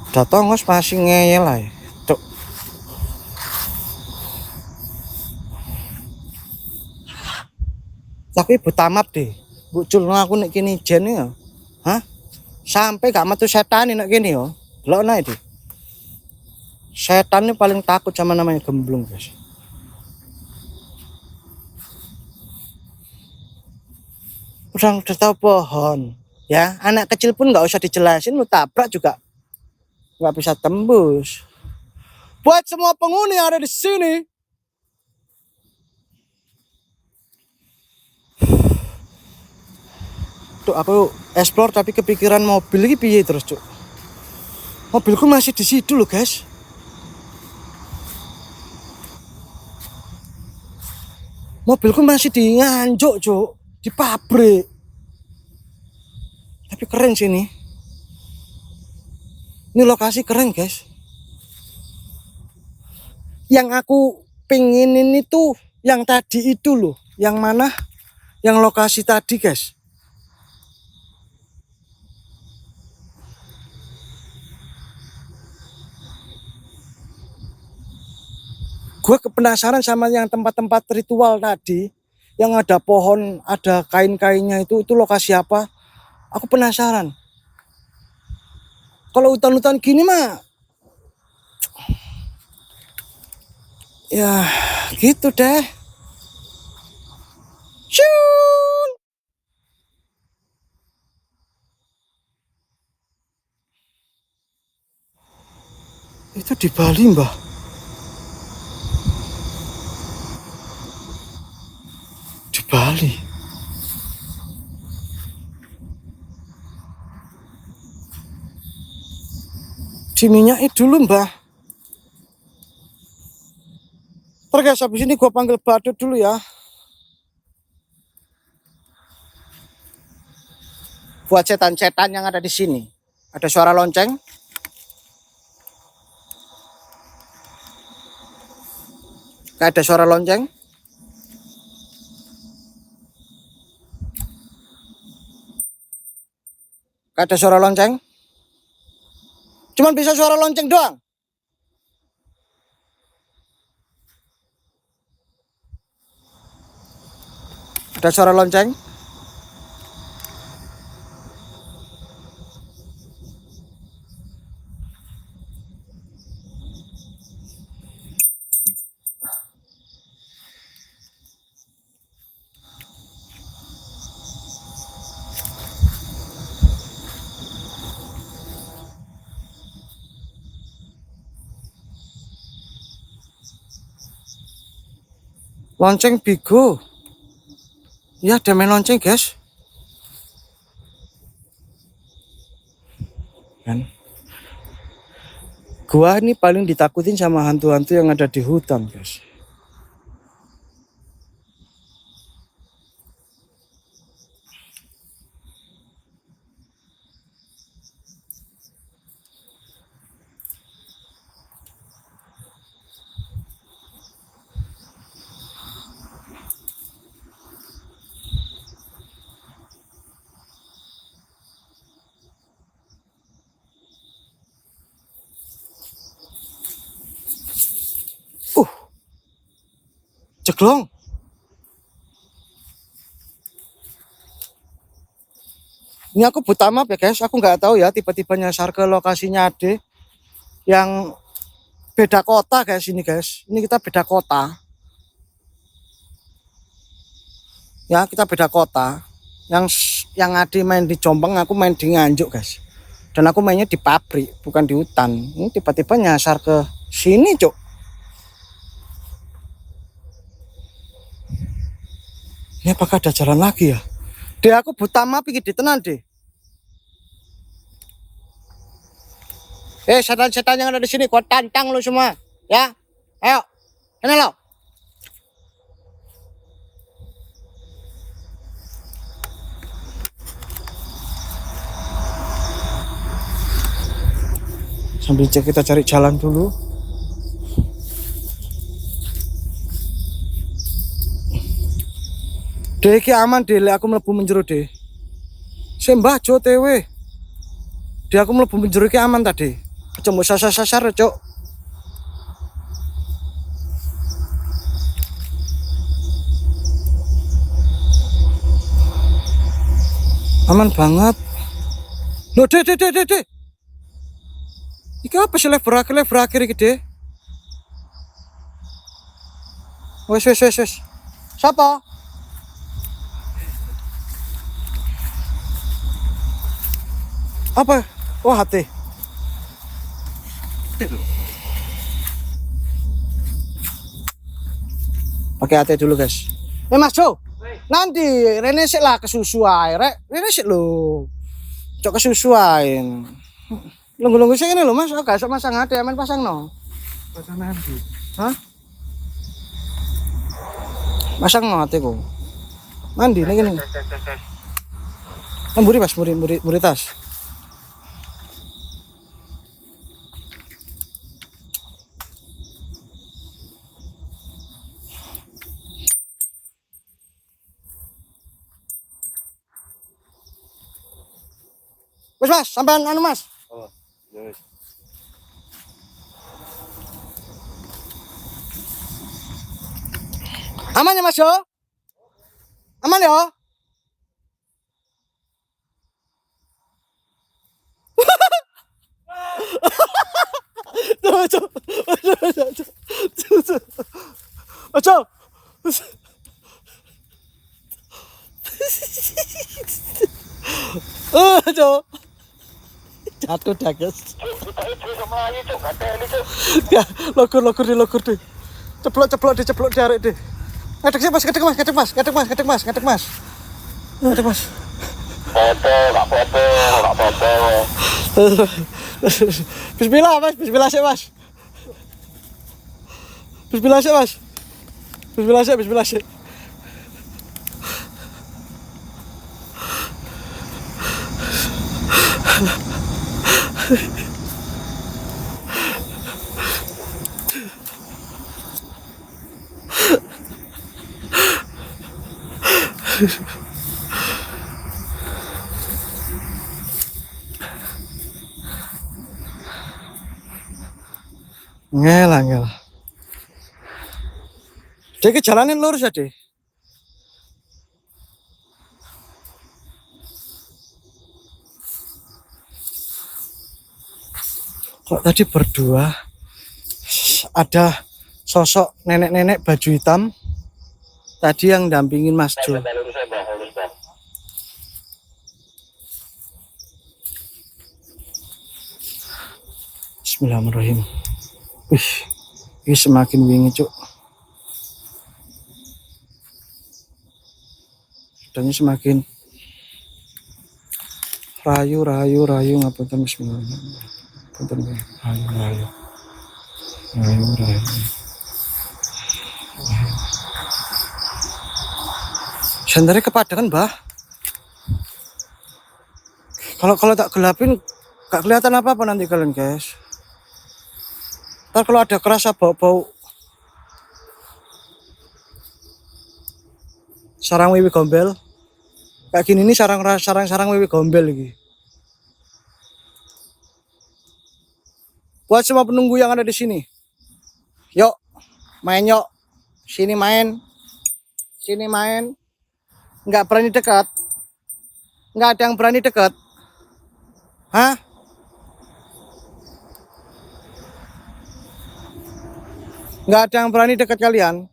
Datongos masih ngeyel ae. Cuk. Tapi ibu tamat deh. Bu culno aku nek kene ijen ya. Hah? Sampai gak metu setan nek kene yo. Delok nae deh. Setan ini paling takut sama namanya gemblung, guys. Udah tahu pohon, ya anak kecil pun nggak usah dijelasin, lu tabrak juga nggak bisa tembus. Buat semua penghuni yang ada di sini, tuh aku explore tapi kepikiran mobil ini piye terus cuk. Mobilku masih di situ loh guys. Mobilku masih di Nganjuk cuk, di pabrik. Tapi keren sih ini. Ini lokasi keren guys. Yang aku pengenin itu yang tadi itu loh. Yang mana? Yang lokasi tadi guys. Gue penasaran sama yang tempat-tempat ritual tadi. Yang ada pohon, ada kain-kainnya itu lokasi apa? Aku penasaran. Kalau hutan-hutan gini mah ya gitu deh. Cun. Itu di Bali, Mbah. Di Bali. Diminyaki dulu mbah. Ntar guys habis ini gue panggil badut dulu ya. Buat setan-setan yang ada di sini. Ada suara lonceng. Gak ada suara lonceng. Gak ada suara lonceng. Cuman bisa suara lonceng doang. Ada suara lonceng. Lonceng bigo. Ya, ada main lonceng, guys. Kan. Gua ini paling ditakutin sama hantu-hantu yang ada di hutan, guys. Ceklong. Ini aku buta map ya guys, aku nggak tahu ya tiba-tiba nyasar ke lokasinya Ade yang beda kota guys ini guys. Ini kita beda kota. Ya kita beda kota. Yang Ade main di Jombang, aku main di Nganjuk guys. Dan aku mainnya di pabrik, bukan di hutan. Ini tiba-tiba nyasar ke sini cuk. Ini apakah ada jalan lagi ya? Deh aku buta map iki ditenan deh. Setan-setan yang ada di sini, gua tantang lu semua. Ya, ayo, ini lo. Sambil cek kita cari jalan dulu. Dek iki aman deh, lek aku mlebu menjero deh. Sembah Jo tewe. Dek aku mlebu menjero iki aman tadi. Aja mbok sasar-sasar, Cuk. Aman banget. Loh, Dek. Iki apa sih lever akhir iki, Dek? Wes. Siapa? Apa? Oh, hati. Pakai hati dulu, guys. Mas Jo. Nanti Rene sik lah kesusu ae, Rek. Rene sik lho. Cok kesusu ae. Lunggu-lunggu sik ngene lho, Mas. Gak iso masang hati, aman pasang no. Pasang nanti. Hah? Masang no hatiku. Mandi nih gini. Mburi Mas, mburi tas. Mas, sampean anu Mas. Oh, ya wis. Aman ya Mas yo? Aman ya? Ojo. Ojo. Jatuh dah guys. Ya, lokur deh. Ceplok deh arek deh. Ngadek sih Mas, ngadek Mas. Gak apa-apa. Bismillah Mas. Bismillah sih. Ngelah. Dia ke jalanin lurus ya, Dek. Kok tadi berdua ada sosok nenek-nenek baju hitam tadi yang dampingin Mas Jo. Bismillahirrahmanirrahim. Ini semakin wingi, Cuk. Sudahnya semakin rayu ngapunten bismillahirrahmanirrahim. Punten rayu. Sendiri kepadangan, Mbah. Kalau tak gelapin gak kelihatan apa-apa nanti kalian, guys. Ntar kalau ada kerasa bau sarang wiwi gombel kayak gini nih, sarang wiwi gombel lagi. Buat semua penunggu yang ada di sini, yuk main yuk, sini main, nggak berani dekat, nggak ada yang berani dekat, hah? Nggak ada yang berani dekat kalian.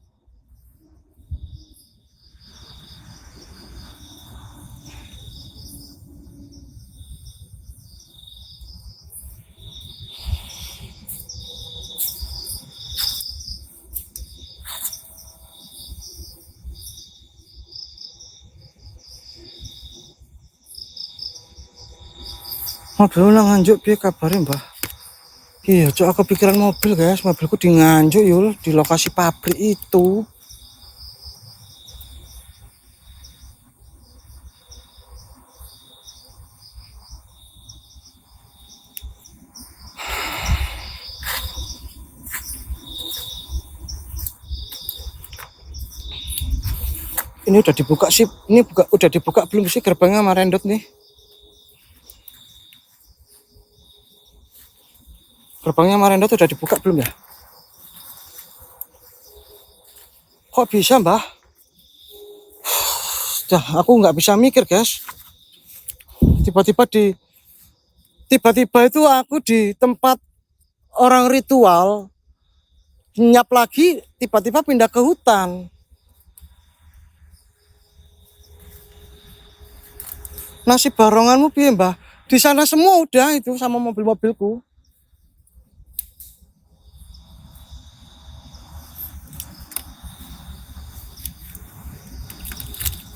Mobil ulang anjuk piye kabare, Mbah? Iya, cok aku pikiran mobil guys, mobilku di Nganjuk yul, di lokasi pabrik itu. Ini udah dibuka sih, udah dibuka belum sih gerbangnya sama Rendot nih? Gerbangnya sama Rendot udah dibuka belum ya? Kok bisa mbah? Dah, aku nggak bisa mikir guys. Tiba-tiba itu aku di tempat orang ritual, nyap lagi, tiba-tiba pindah ke hutan. Nasib baronganmu piye mbah? Di sana semua udah itu sama mobil-mobilku.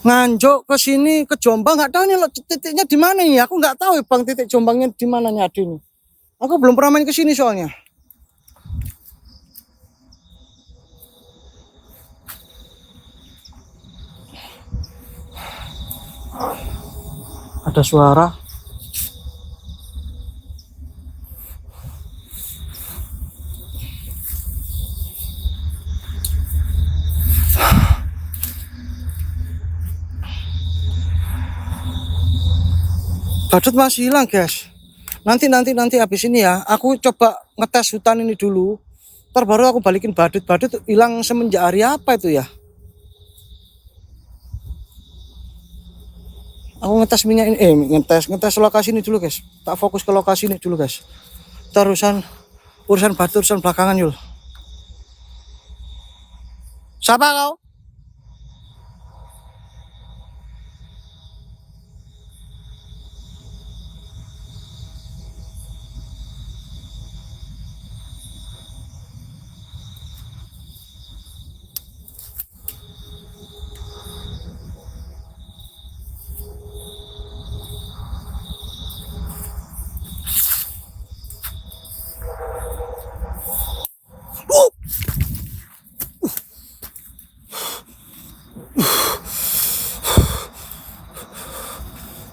Nganjuk ke sini ke Jombang nggak tahu nih titiknya di mana nih. Aku nggak tahu bang titik Jombangnya di mana nih Adi nih. Aku belum pernah main ke sini soalnya. Ada suara. Badut masih hilang guys. Nanti habis ini ya, aku coba ngetes hutan ini dulu. Ntar baru aku balikin badut. Badut hilang semenjak hari apa itu ya? Aku ngetes minyak ini, ngetes lokasi ini dulu guys. Tak fokus ke lokasi ini dulu guys. Ntar urusan badut, urusan belakangan yul. Siapa kau?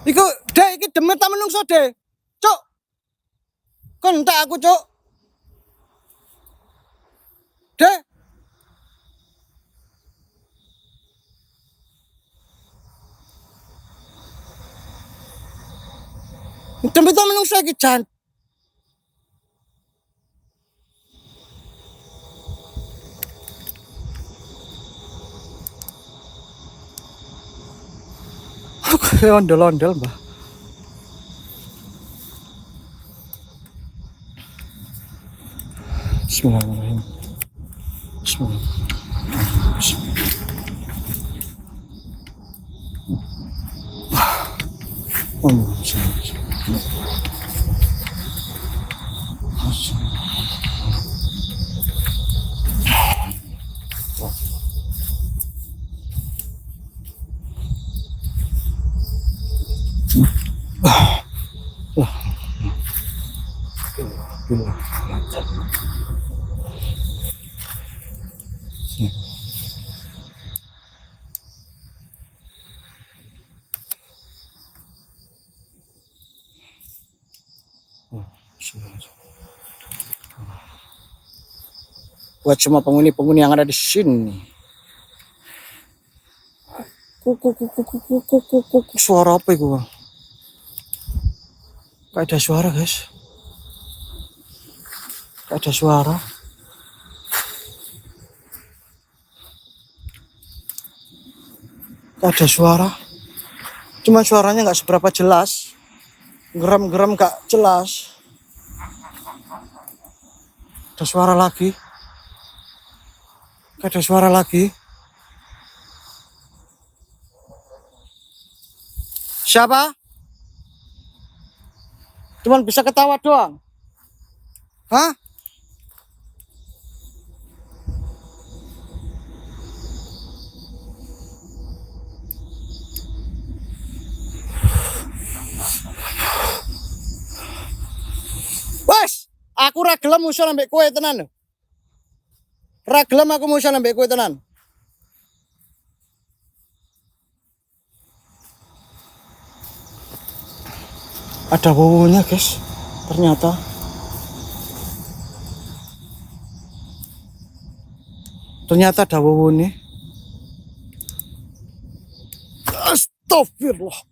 Iku dek iki demit ta menungso dek. Cuk. Kon entek aku cuk. Dek. Demit ta menungso iki jan. Ondel-ondel mbah. Bismillahirrahmanirrahim. Buat semua penghuni-penghuni yang ada di sini. Suara apa itu? Kayak ada suara guys. Kayak ada suara. Kayak ada suara. Cuma suaranya nggak seberapa jelas. Geram-geram nggak jelas. Ada suara lagi. Kayak ada suara lagi. Siapa? Cuman bisa ketawa doang. Hah? Wes, aku ra gelem usul ambek kowe tenan. Ra gelem aku usul ambek kowe tenan. Ada wowonya, guys. Ternyata. Ternyata ada wowonya. Astagfirullah.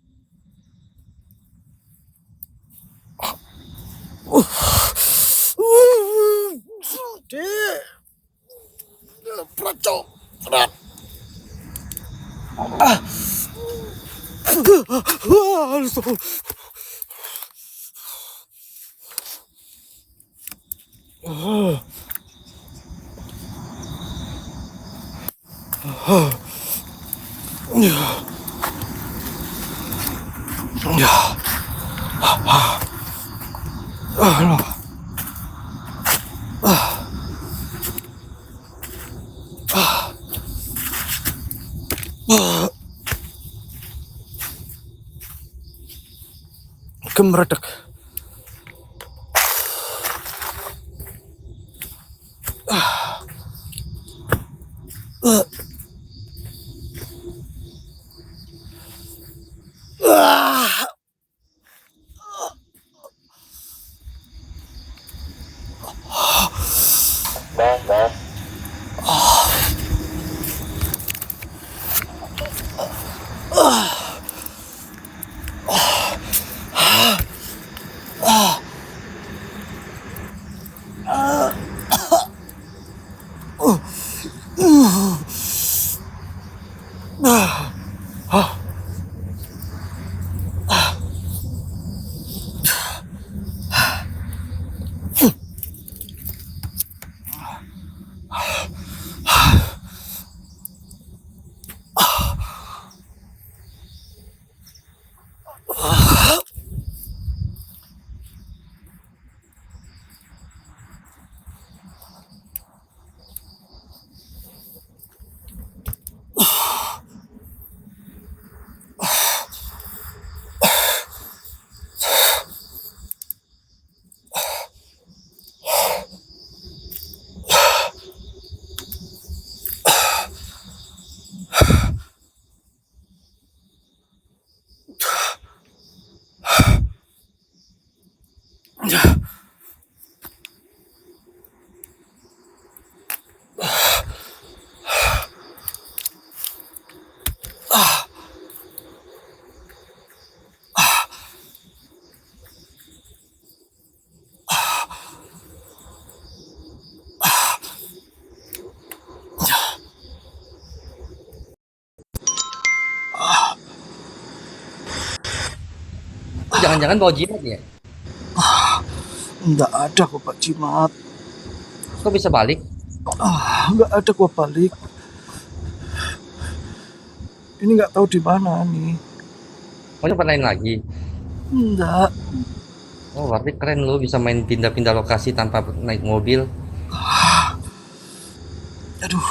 Dek. Berat, Cok. Berat. Gemeredek. Jangan-jangan bawa jimat ya? Enggak ada kok Pak Jimat. Kok bisa balik? Enggak ada kok balik. Ini enggak tahu di mana nih. Mau nyoba lain lagi? Enggak. Oh, berarti keren lo bisa main pindah-pindah lokasi tanpa naik mobil. Aduh.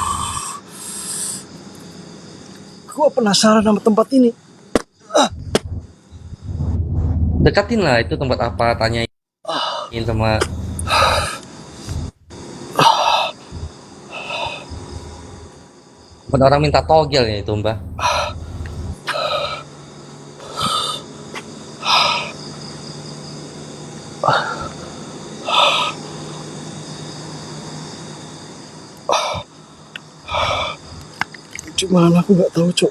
Gua penasaran sama tempat ini. Dekatin lah itu tempat apa, tanyain sama orang minta togel ya itu Mbak. Di mana aku nggak tahu, Cok.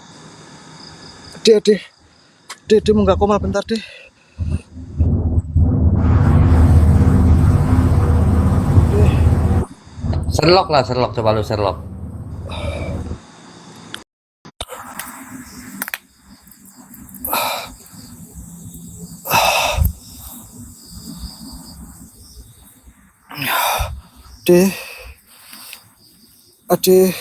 Dek, mau nggak koma bentar deh. Sherlock lah, Sherlock, coba lu Sherlock. Deh. Adeh.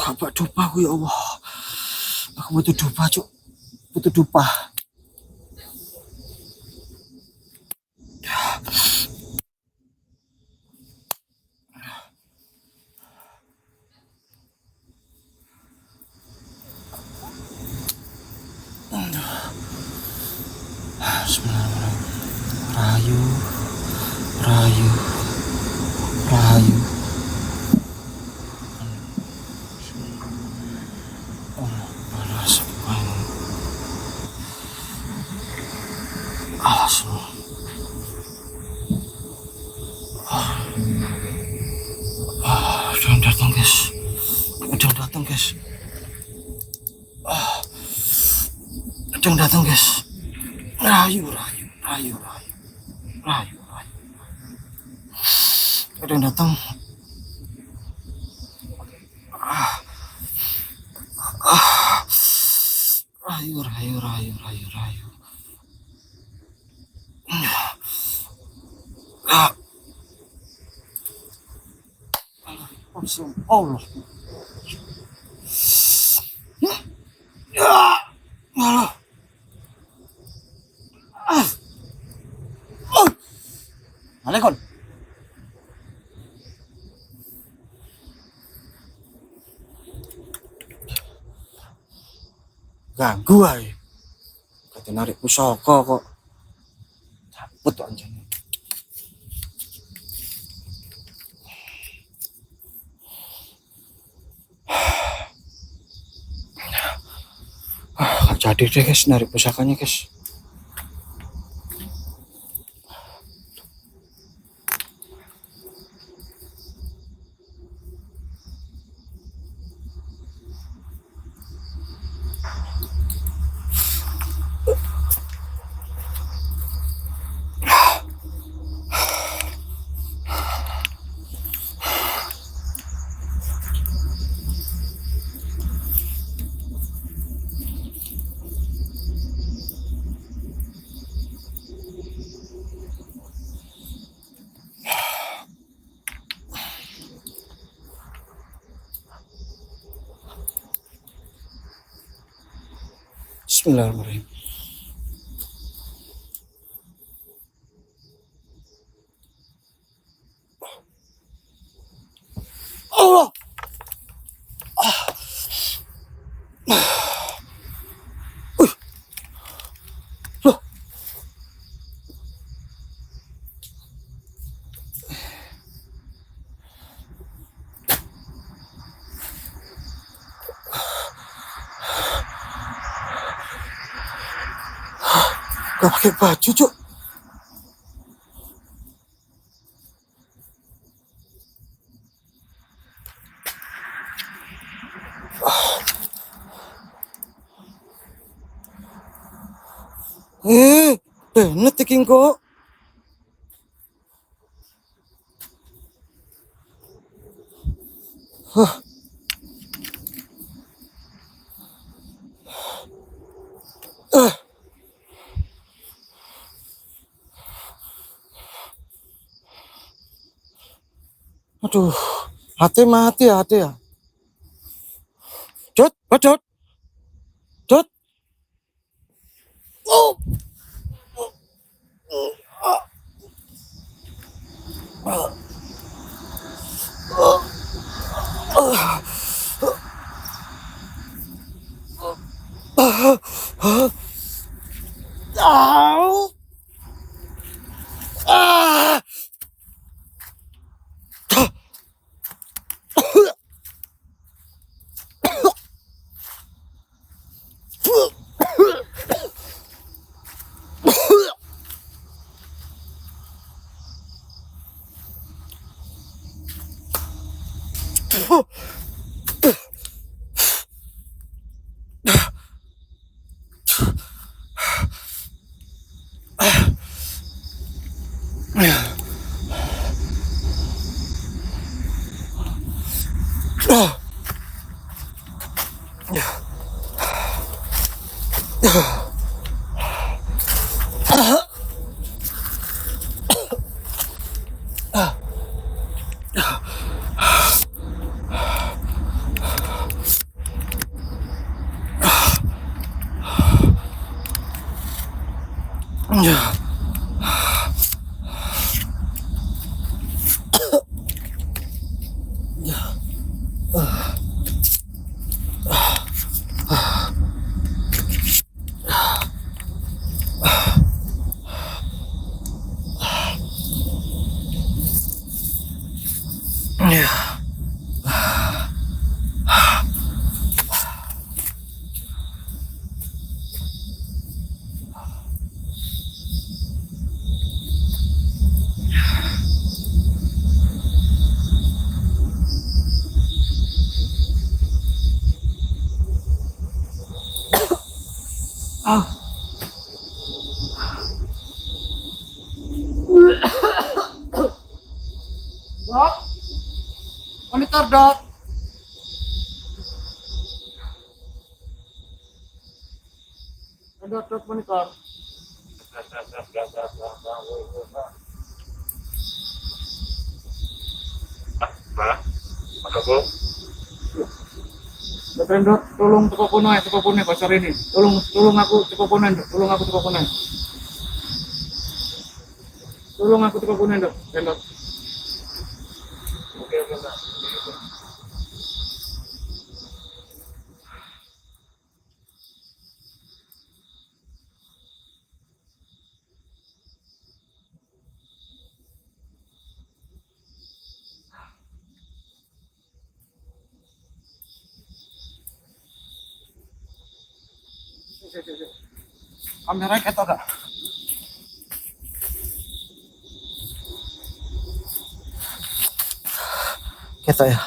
Kapak dupa aku ya Allah. Aku butuh dupa, Cuk. Butuh dupa. Bismillahirrahmanirrahim. Rayu, rayu, rayu. Panas banget. Udah datang guys. Udah datang guys. Udah datang guys. Rayu, rayu, rayu, rayu, rayu, rayu. Ada yang datang. Rayu, rayu, rayu, rayu, rayu. Allah. Ya, malah. Alekon. Ganggu ae. Kate narik pusaka kok. Cabut tuh anjane. Gak jadi deh guys narik pusakanya guys. Bismillahirrahmanirrahim. Allah. Loh. Gak pakai baju, Cuk. Benet iki kok. Aduh, hati mati hati ya. Dot, dot, dot. Oh. Dok, monitor dok. Dok monitor. Dokter dok, tolong teko kono pasar ini. Tolong aku teko kono dok. Tolong aku teko kono. Tolong aku teko kono dok. Dok. Oke, Pak. Kamera ketok gak? Ketok ya.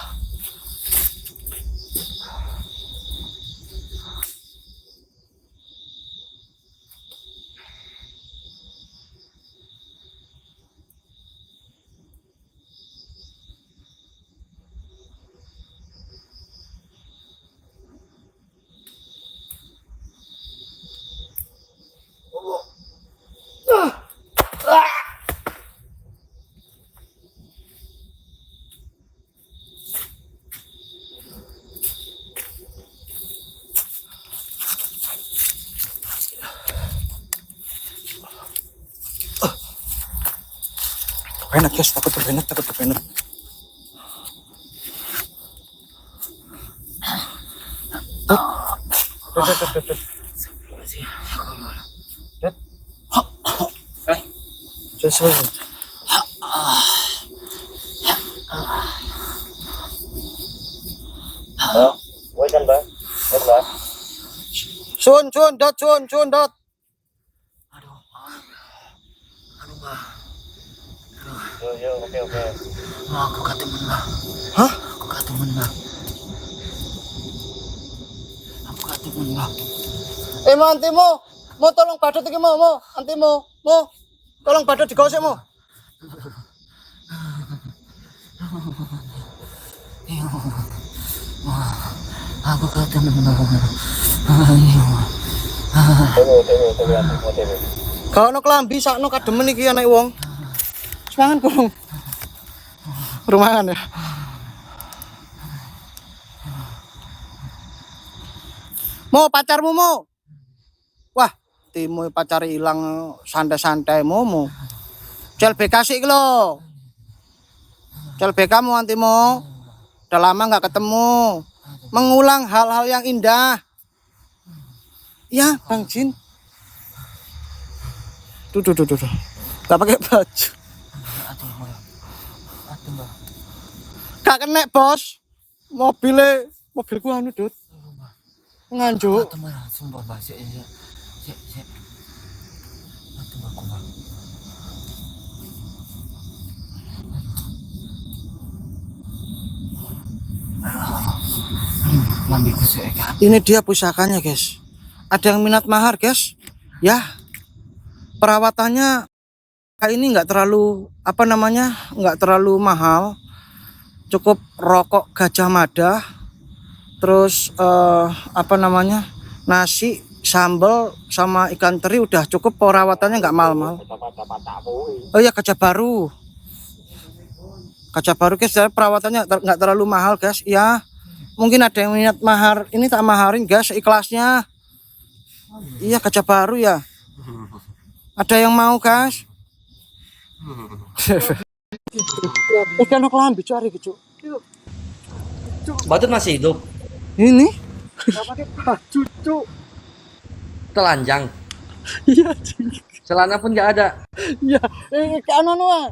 Enak guys, takut terbenet. Wedan ba? Mbak. Sun, dot. Yo, oke. Aku katemen lah. Hah? Aku katemen lah. Mau antimu, mau tolong badut iki mau, antimu, mau tolong badut digosek mau. Aku katemen lah. TV. Gak ono klambi sakno kademen iki anak wong. Semangan kurung. Rumahan ya. Mau pacarmu mau. Wah, timu pacar hilang santai-santai mau. CLBK sih lo. CLBK mau antimu. Udah lama nggak ketemu. Mengulang hal-hal yang indah. Ya, Bang Jin. Tuh. Gak pakai baju. Gak kena bos. Mobilku anu Dut. Nganjuk. Teman, sumpah Mbak. Sik. Aku Mbak. Lambiku sik. Ini dia pusakanya guys. Ada yang minat mahar guys. Ya. Perawatannya kayak ini nggak terlalu nggak terlalu mahal. Cukup rokok Gajah Mada. Terus nasi sambal sama ikan teri udah cukup, perawatannya nggak mahal-mahal. Oh iya, kaca baru. Kaca baru guys, jadi perawatannya nggak terlalu mahal guys. Ya, mungkin ada yang minat mahar, ini tak maharin guys, ikhlasnya. Iya, kaca baru ya. Ada yang mau guys? Ikan kelambi cari gitu. Badut masih hidup. Ini? Cucu. Telanjang. Iya, Celana pun nggak ada. iya. Ikan anu.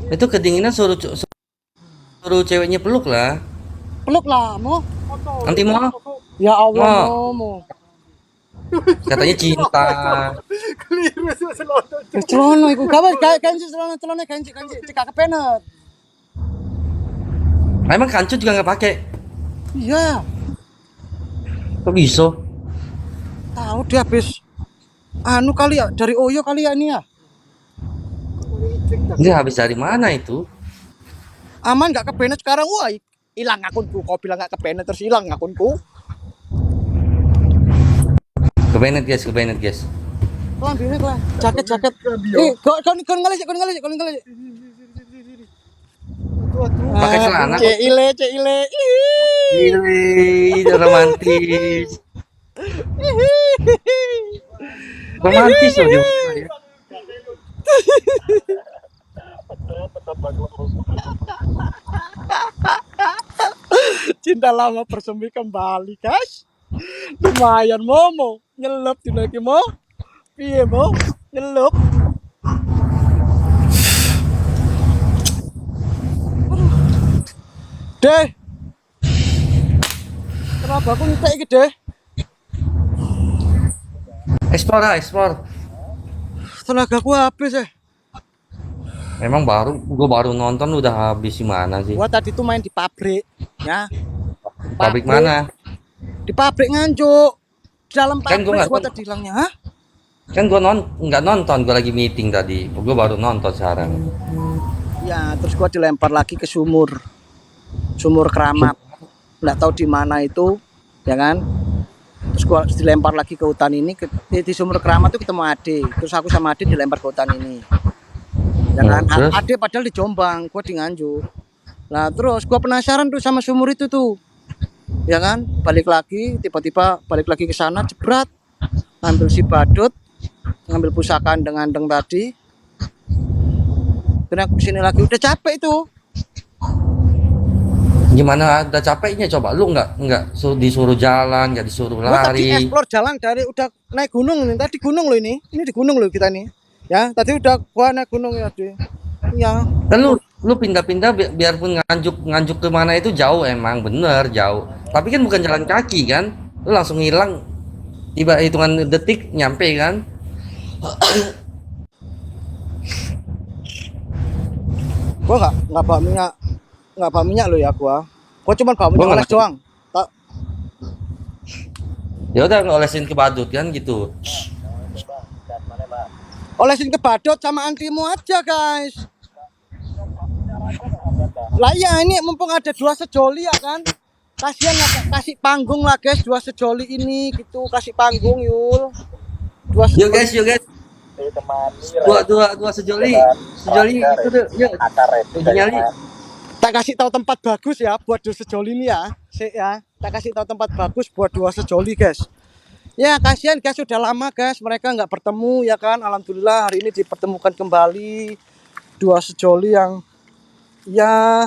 Itu kedinginan suruh ceweknya peluk lah. Peluk lah, mau? Nanti mau Ya Allah, Mau. mau. katanya cinta. Celana iku gawe ganti celana ganti cekak kepenet. Emang kancut juga nggak pakai. Iya, Kok bisa? tahu dia habis anu kali ya, dari Oyo kali ya ini ya. Dia habis dari mana itu? Aman nggak kepenet sekarang, wah hilang akunku. Kau bilang nggak kepenet terus hilang akunku. Kebenet guys. Kelambine kelah, jaket. Kau ngalih. Pakai celana. Cile. Ih, romantis. Romantis loh dia. Cinta lama bersemi kembali, guys. Lumayan momo, nyelup di lagi mo. Piye mo? Nyelup. Deh. Kenapa aku nyetek iki, Deh? Explore. Tenagaku habis ya. Memang gue baru nonton udah habis di mana sih? Gua tadi tuh main di pabrik, ya. Pabrik mana? Di pabrik Nganjuk. Di dalam Kan pabrik gua nggak gua tahu. tadi hilangnya, hah? Kan gue nggak nonton, gue lagi meeting tadi. Gue baru nonton sekarang. Ya, terus gua dilempar lagi ke sumur keramat. Nggak tahu di mana itu, ya kan? Terus gua dilempar lagi ke hutan ini, di sumur keramat tuh ketemu Ade. Terus aku sama Ade dilempar ke hutan ini. Ya kan? Terus? Ade padahal di Jombang, gua di Nganjuk. Nah, terus gua penasaran tuh sama sumur itu tuh. Ya kan? Tiba-tiba balik lagi ke sana, jebrat. Ngambil si badut, ngambil pusaka dengan tadi. Kena kesini lagi udah capek itu. Gimana ada capeknya coba? Lu nggak disuruh jalan, nggak disuruh Gua tadi lari. explore jalan dari udah naik gunung nih. Tadi gunung loh ini. Ini di gunung loh kita nih. Ya, tadi udah gua naik gunung ya, Deh. Iya. Kan lu pindah-pindah biarpun nganjuk ke mana itu jauh, emang bener jauh. Tapi kan bukan jalan kaki kan? Lu langsung hilang. Tiba hitungan detik nyampe kan? Gua nggak bawa minyak loh ya gua. Gua cuma bawa minyak Gua oles nggak- doang. Tak Ya udah ngolesin ke badut kan gitu. olesin ke badut sama antimu aja, guys. Lah ya ini mumpung ada dua sejoli ya kan. Kasihan lah, kasih panggung lah guys, dua sejoli ini gitu, kasih panggung Yul. Dua Yuk sejoli. guys. Dua sejoli itu tuh. Yuk. Nyali. Tak kasih tahu tempat bagus ya buat dua sejoli ini ya. Tak kasih tahu tempat bagus buat dua sejoli guys. Ya kasihan guys, sudah lama guys mereka nggak bertemu ya kan. Alhamdulillah hari ini dipertemukan kembali dua sejoli yang ya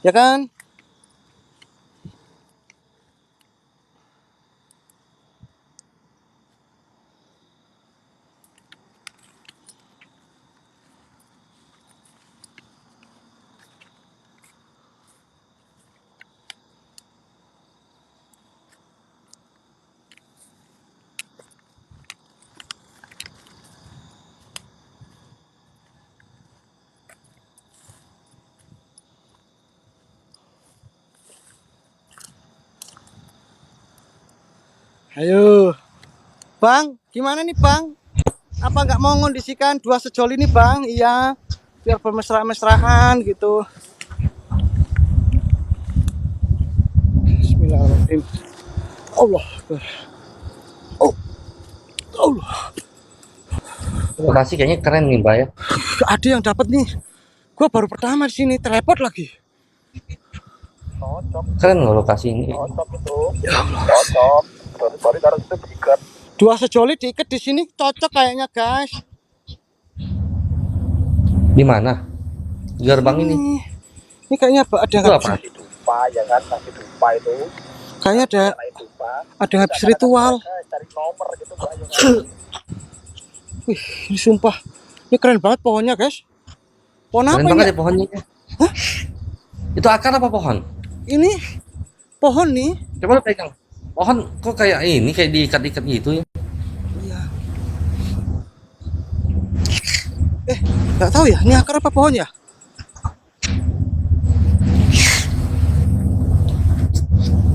kan. Ayo, Bang, gimana nih Bang? Apa nggak mau ngondisikan dua sejoli ini Bang? Iya, biar bermesra-mesraan gitu. Bismillahirrahmanirrahim. Allah. Oh. Allah. Lokasi kayaknya keren nih, Mbak ya. Ada yang dapat nih. Gua baru pertama di sini, teleport lagi. Keren loh lokasi ini. Dua sejoli diikat di sini cocok kayaknya, guys. Di mana? Gerbang ini. Ini kayaknya ada Itu yang apa? kayaknya ada habis ritual. Wih, ini sumpah. Ini keren banget pohonnya, guys. Pohon apa Keren ini? banget ya pohonnya. Itu akar apa pohon? Ini pohon nih. Coba lu pegang. Pohon kok kayak ini, kayak diikat-ikat gitu ya. Iya. Nggak tahu ya, ini akar apa pohon ya?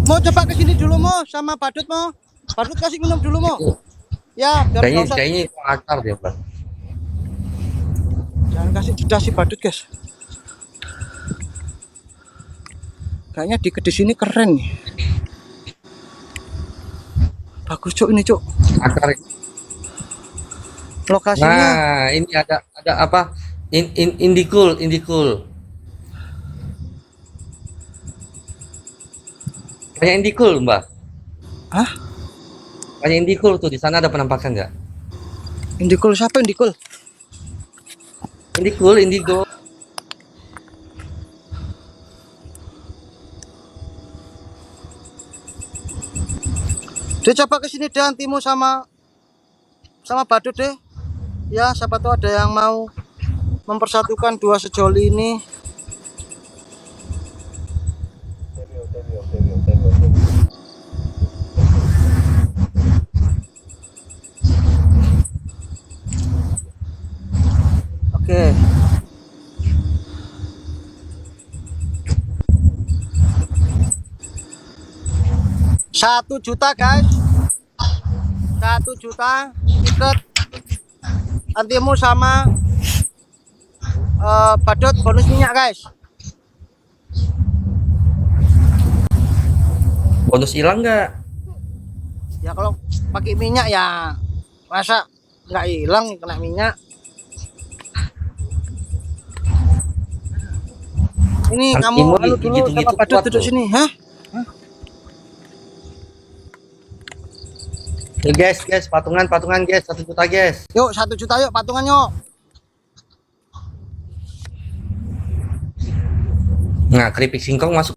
Mau coba ke sini dulu mau sama Badut mau. Badut kasih minum dulu mau. Ya, biar Kayaknya nggak usah. kayaknya itu akar dia, Bang. Jangan kasih jeda si Badut, guys. Kayaknya di sini keren nih. Bagus cuk ini cuk. Akar. Lokasinya. Nah, ini ada apa? Indikul. Banyak indikul, Mbak. Hah? Banyak indikul tuh, di sana ada penampakan nggak? Indikul siapa Indikul? Indigo. Dia coba ke sini deh antimu sama Badut deh. Ya, siapa tahu ada yang mau mempersatukan dua sejoli ini. Oke. Rp1 juta guys. 1 juta tiket antimu sama Badut bonus minyak guys. Bonus hilang nggak? Ya kalau pakai minyak ya masa nggak hilang kena minyak. Ini kamu Antimu anu dulu gitu-gitu sama Badut kuat duduk loh. sini, hah? Nih guys, patungan guys, 1 juta guys. Yuk 1 juta yuk patungan yuk. Nah, keripik singkong masuk